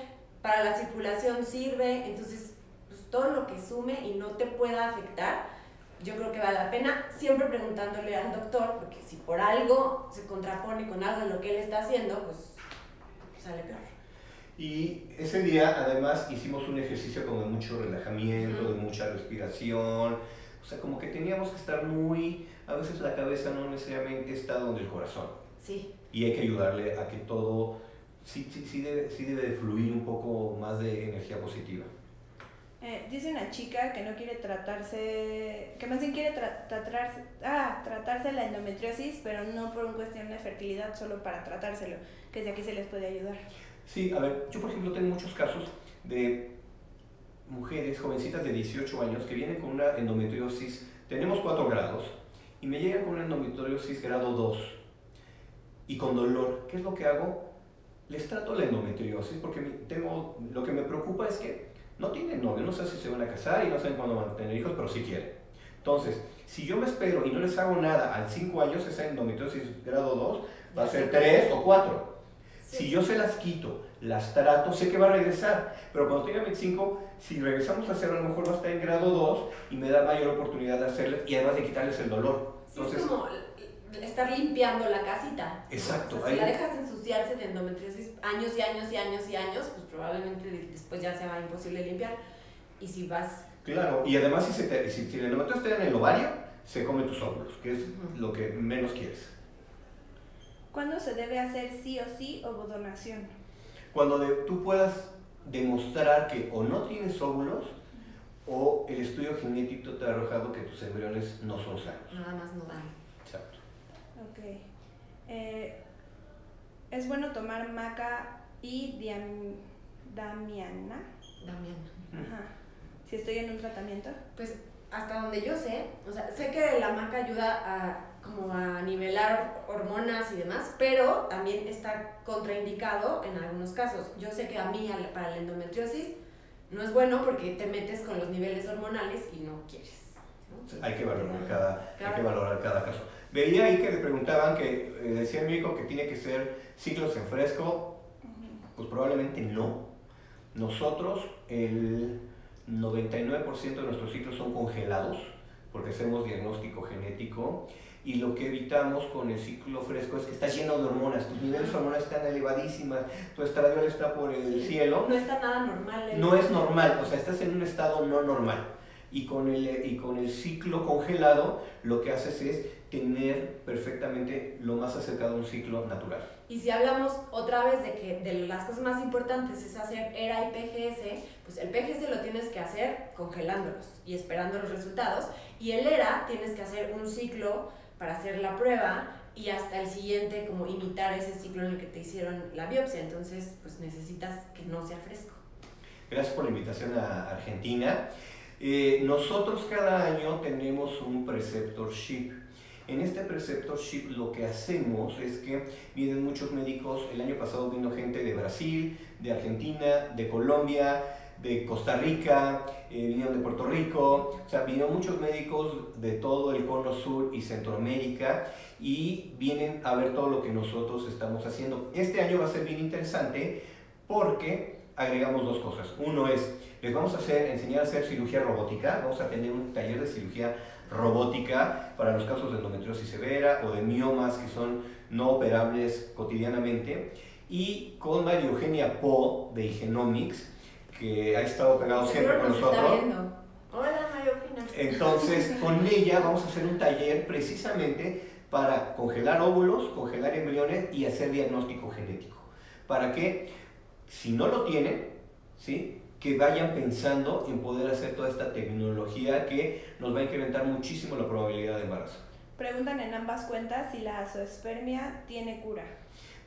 para la circulación sirve, entonces pues, todo lo que sume y no te pueda afectar, yo creo que vale la pena, siempre preguntándole al doctor, porque si por algo se contrapone con algo de lo que él está haciendo, pues sale peor. Y ese día además hicimos un ejercicio como de mucho relajamiento, de mucha respiración, o sea, como que teníamos que estar muy, a veces la cabeza no necesariamente está donde el corazón. Sí. Y hay que ayudarle a que todo, sí debe de fluir un poco más de energía positiva. Dice una chica que no quiere tratarse, que más bien quiere tratarse la endometriosis, pero no por una cuestión de fertilidad, solo para tratárselo, que de aquí se les puede ayudar. Sí, a ver, yo por ejemplo tengo muchos casos de mujeres jovencitas de 18 años que vienen con una endometriosis, tenemos 4 grados, y me llegan con una endometriosis grado 2 y con dolor. ¿Qué es lo que hago? Les trato la endometriosis porque lo que me preocupa es que no tienen novio, no sé si se van a casar y no saben cuándo van a tener hijos, pero sí quieren. Entonces, si yo me espero y no les hago nada al 5 años, esa endometriosis grado 2 va a ser 3 o 4. Si yo se las quito, las trato, sé que va a regresar, pero cuando tenga 25, si regresamos a hacerlo, a lo mejor va a estar en grado 2 y me da mayor oportunidad de hacerles y además de quitarles el dolor. Entonces, es como estar limpiando la casita. Exacto. O sea, si la dejas ensuciarse de endometriosis años y años y años y años, pues probablemente después ya sea imposible limpiar. Y si vas... Claro, y además si la endometriosis está en el ovario, se come tus óvulos, que es lo que menos quieres. ¿Cuándo se debe hacer sí o sí ovodonación? Cuando tú puedas demostrar que o no tienes óvulos o el estudio genético te ha arrojado que tus embriones no son sanos. Nada más no dan. Exacto. Ok. ¿Es bueno tomar maca y damiana? Ajá. Si estoy en un tratamiento. Pues hasta donde yo sé, o sea, sé que la maca ayuda como a nivelar hormonas y demás, pero también está contraindicado en algunos casos. Yo sé que a mí, para la endometriosis, no es bueno porque te metes con los niveles hormonales y no quieres, ¿no? Hay que valorar cada caso. Veía ahí que le preguntaban que decía el médico que tiene que ser ciclos en fresco, pues probablemente no. Nosotros, el 99% de nuestros ciclos son congelados porque hacemos diagnóstico genético. Y lo que evitamos con el ciclo fresco es que está lleno de hormonas, tus niveles hormonales están elevadísimas, tu estradiol está por el cielo. No está nada normal. No es normal, o sea, estás en un estado no normal. y con el ciclo congelado lo que haces es tener perfectamente lo más acercado a un ciclo natural. Y si hablamos otra vez de que de las cosas más importantes es hacer ERA y PGS, pues el PGS lo tienes que hacer congelándolos y esperando los resultados, y el ERA tienes que hacer un ciclo para hacer la prueba y hasta el siguiente como imitar ese ciclo en el que te hicieron la biopsia, entonces pues necesitas que no sea fresco. Gracias por la invitación a Argentina. Nosotros cada año tenemos un preceptorship. En este preceptorship lo que hacemos es que vienen muchos médicos. El año pasado vino gente de Brasil, de Argentina, de Colombia, de Costa Rica, vinieron de Puerto Rico, o sea, vinieron muchos médicos de todo el cono sur y Centroamérica y vienen a ver todo lo que nosotros estamos haciendo. Este año va a ser bien interesante porque agregamos dos cosas. Uno es, les vamos a enseñar a hacer cirugía robótica, vamos a tener un taller de cirugía robótica para los casos de endometriosis severa o de miomas que son no operables cotidianamente, y con María Eugenia Po de Igenomics, que ha estado pegado siempre con nosotros. Hola María Eugenia. Entonces con ella vamos a hacer un taller precisamente para congelar óvulos, congelar embriones y hacer diagnóstico genético, para que si no lo tienen, ¿sí?, que vayan pensando en poder hacer toda esta tecnología que nos va a incrementar muchísimo la probabilidad de embarazo. Preguntan en ambas cuentas si la azoospermia tiene cura.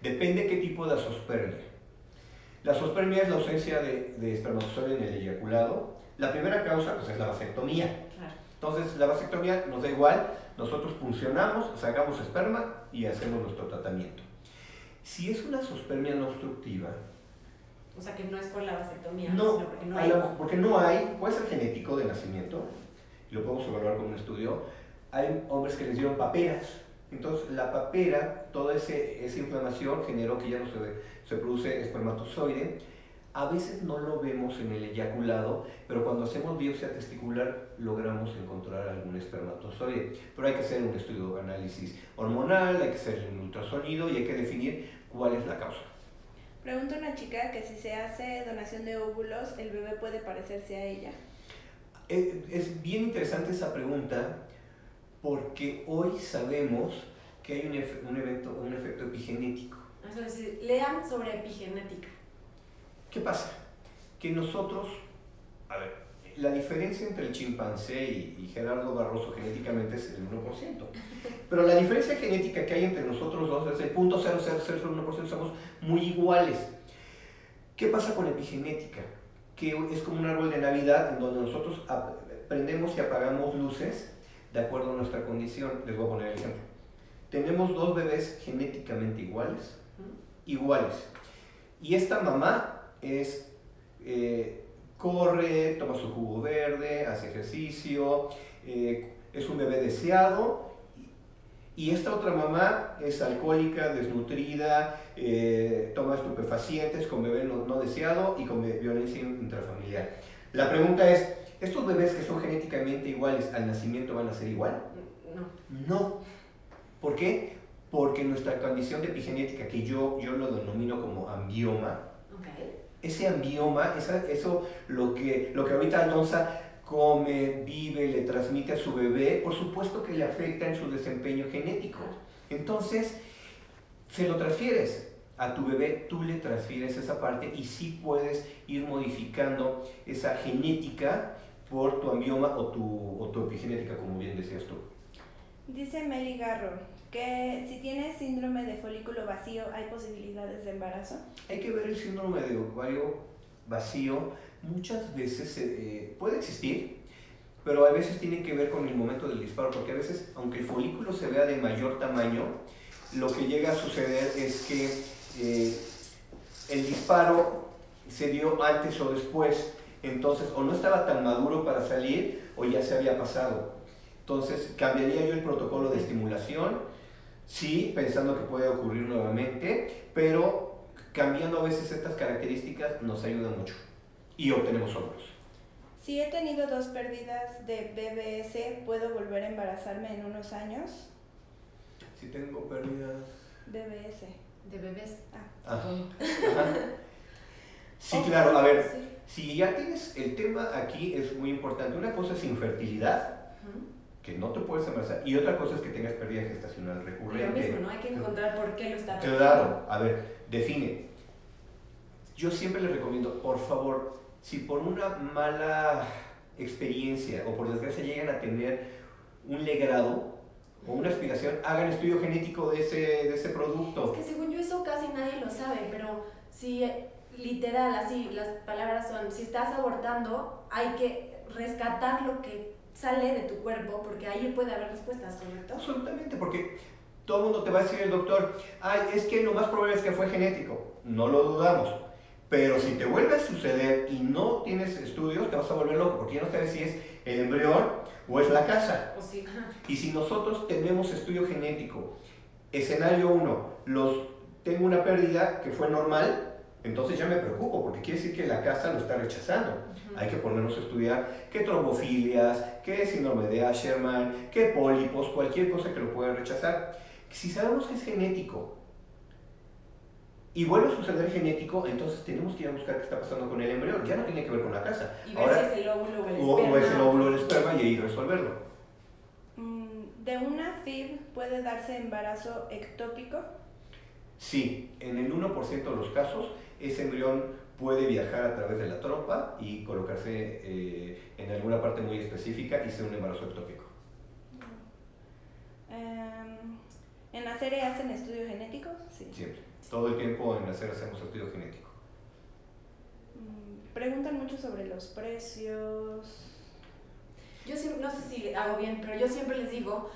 Depende qué tipo de azoospermia. La azoospermia es la ausencia de espermatozoide en el eyaculado. La primera causa pues, es la vasectomía. Claro. Entonces la vasectomía nos da igual, nosotros funcionamos, sacamos esperma y hacemos nuestro tratamiento. Si es una azoospermia no obstructiva, o sea, que no es por la vasectomía, no, sino porque no hay. Porque no hay, puede ser genético de nacimiento, y lo podemos evaluar con un estudio. Hay hombres que les dieron paperas, entonces la papera, toda esa inflamación generó que ya no se produce espermatozoide. A veces no lo vemos en el eyaculado, pero cuando hacemos biopsia testicular logramos encontrar algún espermatozoide. Pero hay que hacer un estudio de análisis hormonal, hay que hacer un ultrasonido y hay que definir cuál es la causa. Pregunta una chica que si se hace donación de óvulos, ¿el bebé puede parecerse a ella? Es bien interesante esa pregunta porque hoy sabemos que hay un efecto epigenético. Es decir, lean sobre epigenética. ¿Qué pasa? Que nosotros, a ver, la diferencia entre el chimpancé y Gerardo Barroso genéticamente es el 1%. Pero la diferencia genética que hay entre nosotros dos es el 0.0001%, somos muy iguales. ¿Qué pasa con epigenética? Que es como un árbol de Navidad en donde nosotros prendemos y apagamos luces de acuerdo a nuestra condición. Les voy a poner el ejemplo. Tenemos dos bebés genéticamente iguales, y esta mamá corre, toma su jugo verde, hace ejercicio, es un bebé deseado, y esta otra mamá es alcohólica, desnutrida, toma estupefacientes, con bebé no deseado y con violencia intrafamiliar. La pregunta es, ¿estos bebés que son genéticamente iguales al nacimiento van a ser igual? No. ¿Por qué? Porque nuestra condición de epigenética, que yo lo denomino como ambioma, ese ambioma, eso lo que ahorita Alonso come, vive, le transmite a su bebé, por supuesto que le afecta en su desempeño genético. Entonces, se lo transfieres a tu bebé, tú le transfieres esa parte y sí puedes ir modificando esa genética por tu ambioma o tu epigenética, como bien decías tú. Dice Meli Garro que si tienes síndrome de folículo vacío, ¿hay posibilidades de embarazo? Hay que ver el síndrome de ovario vacío. Muchas veces puede existir, pero a veces tiene que ver con el momento del disparo, porque a veces, aunque el folículo se vea de mayor tamaño, lo que llega a suceder es que el disparo se dio antes o después, entonces o no estaba tan maduro para salir o ya se había pasado. Entonces cambiaría yo el protocolo de estimulación, sí, pensando que puede ocurrir nuevamente, pero cambiando a veces estas características nos ayuda mucho y obtenemos óvulos. Si he tenido 2 pérdidas de BBS, ¿puedo volver a embarazarme en unos años? Si tengo pérdidas... BBS. De bebés. Sí, claro, a ver, si ya tienes el tema aquí, es muy importante. Una cosa es infertilidad, que no te puedes embarazar, y otra cosa es que tengas pérdida gestacional recurrente. Lo mismo, ¿no? Hay que encontrar por qué lo está pasando. Claro, a ver, define. Yo siempre les recomiendo, por favor, si por una mala experiencia o por desgracia llegan a tener un legrado o una aspiración, hagan estudio genético de ese producto. Es que según yo eso casi nadie lo sabe, pero si literal, así las palabras son, si estás abortando, hay que rescatar lo que sale de tu cuerpo, porque ahí puede haber respuestas, ¿correcto? Absolutamente, porque todo el mundo te va a decir el doctor, ay, es que lo más probable es que fue genético. No lo dudamos. Pero si te vuelve a suceder y no tienes estudios, te vas a volver loco, porque ya no sabes si es el embrión o es la casa. Sí. Y si nosotros tenemos estudio genético, escenario 1, tengo una pérdida que fue normal, entonces ya me preocupo, porque quiere decir que la casa lo está rechazando. Hay que ponernos a estudiar qué trombofilias, qué síndrome de Asherman, qué pólipos, cualquier cosa que lo pueda rechazar. Si sabemos que es genético y vuelve a suceder genético, entonces tenemos que ir a buscar qué está pasando con el embrión. Ya no tiene que ver con la casa. Y ver si es el óvulo o el esperma. O es el óvulo o el esperma y ahí resolverlo. ¿De una FIV puede darse embarazo ectópico? Sí, en el 1% de los casos, ese embrión puede viajar a través de la trompa y colocarse en alguna parte muy específica y ser un embarazo ectópico. ¿En la serie hacen estudio genético? Sí. Siempre. Todo el tiempo en hacer hacemos estudio genético. Preguntan mucho sobre los precios. Yo siempre, no sé si hago bien, pero yo siempre les digo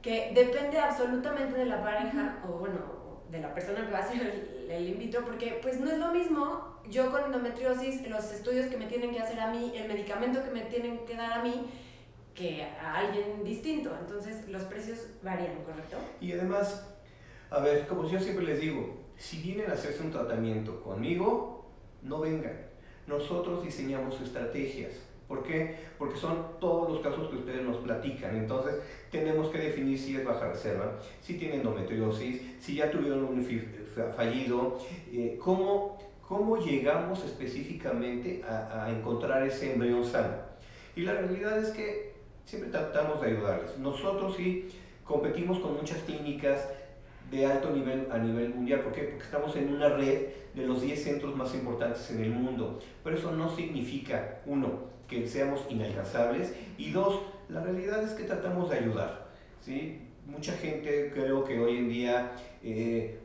que depende absolutamente de la pareja, o bueno, de la persona que va a hacer el in vitro, porque pues no es lo mismo yo con endometriosis, los estudios que me tienen que hacer a mí, el medicamento que me tienen que dar a mí, que a alguien distinto. Entonces los precios varían, ¿correcto? Y además, a ver, como yo siempre les digo, si vienen a hacerse un tratamiento conmigo, no vengan. Nosotros diseñamos estrategias. ¿Por qué? Porque son todos los casos que ustedes nos platican. Entonces, tenemos que definir si es baja reserva, si tienen endometriosis, si ya tuvieron un fallido, cómo llegamos específicamente a encontrar ese embrión sano. Y la realidad es que siempre tratamos de ayudarles. Nosotros sí competimos con muchas clínicas de alto nivel a nivel mundial. ¿Por qué? Porque estamos en una red de los 10 centros más importantes en el mundo. Pero eso no significa, 1, que seamos inalcanzables, y 2, la realidad es que tratamos de ayudar, ¿sí? Mucha gente creo que hoy en día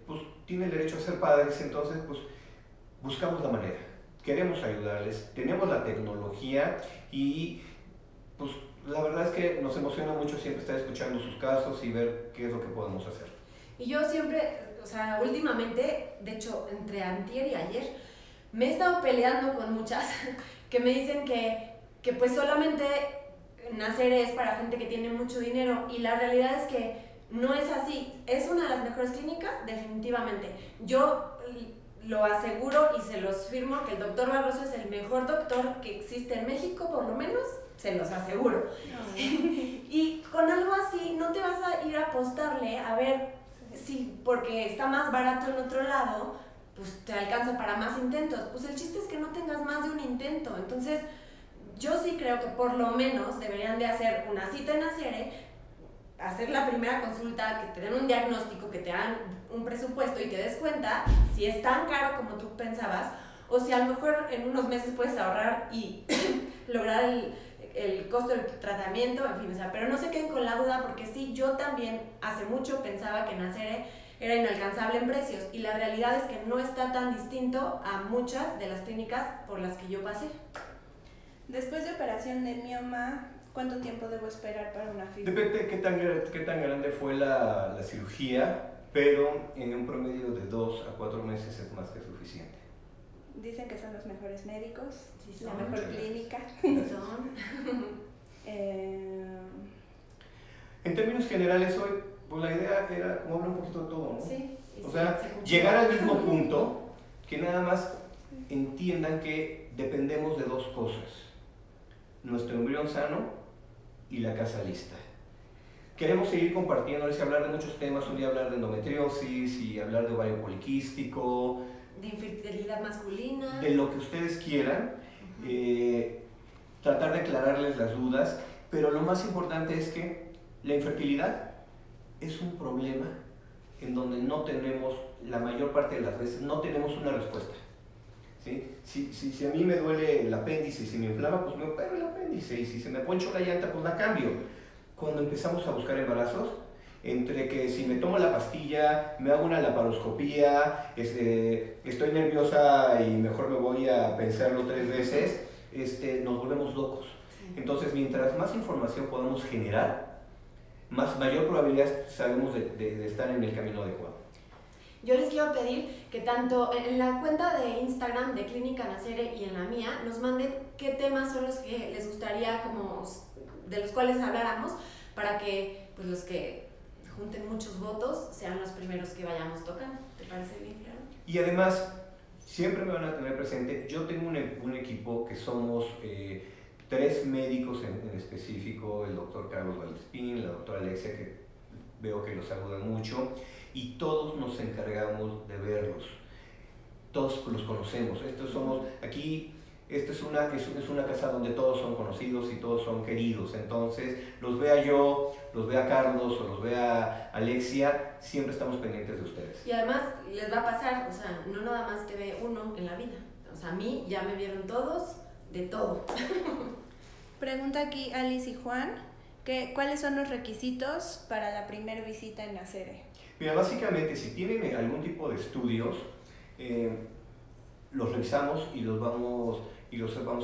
pues, tiene el derecho a ser padres, entonces pues buscamos la manera, queremos ayudarles, tenemos la tecnología y pues la verdad es que nos emociona mucho siempre estar escuchando sus casos y ver qué es lo que podemos hacer. Y yo siempre, o sea, últimamente, de hecho, entre antier y ayer, me he estado peleando con muchas que me dicen que pues solamente nacer es para gente que tiene mucho dinero, y la realidad es que no es así. Es una de las mejores clínicas, definitivamente. Yo lo aseguro y se los firmo que el doctor Barroso es el mejor doctor que existe en México, por lo menos, se los aseguro. Y con algo así no te vas a ir a apostarle a ver si porque está más barato en otro lado, pues te alcanza para más intentos. Pues el chiste es que no tengas más de un intento. Entonces, yo sí creo que por lo menos deberían de hacer una cita en Acere, hacer la primera consulta, que te den un diagnóstico, que te hagan un presupuesto y te des cuenta si es tan caro como tú pensabas, o si a lo mejor en unos meses puedes ahorrar y lograr el costo del tratamiento, en fin, o sea, pero no se queden con la duda, porque sí, yo también hace mucho pensaba que en Acere era inalcanzable en precios, y la realidad es que no está tan distinto a muchas de las clínicas por las que yo pasé. Después de operación de mioma, ¿cuánto tiempo debo esperar para una FIV? Depende de qué tan grande fue la cirugía, pero en un promedio de 2 a 4 meses es más que suficiente. Dicen que son los mejores médicos, Sí, la son. mejor clínica. Son. En términos generales, hoy pues la idea era como hablar un poquito de todo, ¿no? Sí. O sea, llegar al mismo punto, que nada más entiendan que dependemos de 2 cosas: nuestro embrión sano y la casa lista. Queremos seguir compartiéndoles y hablar de muchos temas. Un día hablar de endometriosis y hablar de ovario poliquístico, de infertilidad masculina, de lo que ustedes quieran, tratar de aclararles las dudas, pero lo más importante es que la infertilidad es un problema en donde no tenemos, la mayor parte de las veces, no tenemos una respuesta. ¿Sí? Si a mí me duele el apéndice y si me inflama, pues me opero el apéndice, y si se me poncho la llanta, pues la cambio. Cuando empezamos a buscar embarazos, entre que si me tomo la pastilla, me hago una laparoscopía, estoy nerviosa y mejor me voy a pensarlo 3 veces, nos volvemos locos. Entonces, mientras más información podamos generar, mayor probabilidad sabemos de estar en el camino adecuado. Yo les quiero pedir que tanto en la cuenta de Instagram de Clínica Nacere y en la mía nos manden qué temas son los que les gustaría, de los cuales habláramos, para que pues, los que junten muchos votos sean los primeros que vayamos tocando. ¿Te parece bien, claro? Y además, siempre me van a tener presente, yo tengo un equipo que somos 3 médicos en específico, el doctor Carlos Valdespín, la doctora Alexia, que veo que los saludan mucho, y todos nos encargamos de verlos. Todos los conocemos. Aquí, esta es una casa donde todos son conocidos y todos son queridos. Entonces, los vea yo, los vea Carlos o los vea Alexia, siempre estamos pendientes de ustedes. Y además, les va a pasar, no nada más te ve uno en la vida. A mí ya me vieron todos, de todo. Pregunta aquí Alice y Juan, ¿cuáles son los requisitos para la primera visita en Nacere? Mira, básicamente, si tienen algún tipo de estudios, los revisamos y los vamos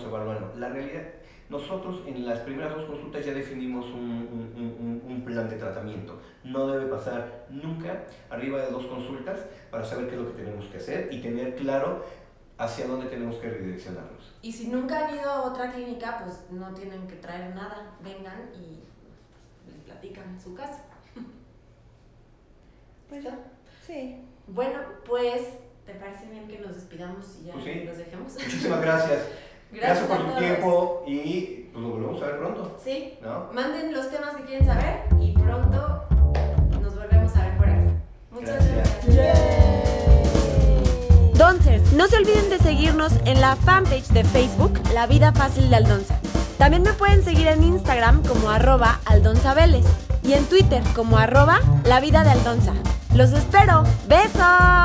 evaluando. La realidad, nosotros en las primeras 2 consultas ya definimos un plan de tratamiento. No debe pasar nunca arriba de 2 consultas para saber qué es lo que tenemos que hacer y tener claro hacia dónde tenemos que redireccionarnos. Y si nunca han ido a otra clínica, pues no tienen que traer nada. Vengan y les platican en su casa. Pues, sí. Bueno, pues, ¿te parece bien que nos despidamos y ya pues sí. los dejemos? Muchísimas gracias. Gracias por su tiempo y pues lo volvemos a ver pronto. Sí, ¿no? Manden los temas que quieren saber y pronto nos volvemos a ver por aquí. Muchas gracias. Doncers, no se olviden de seguirnos en la fanpage de Facebook, La Vida Fácil de Aldonza. También me pueden seguir en Instagram como @aldonzaveles y en Twitter como @La Vida de Aldonza. ¡Los espero! ¡Besos!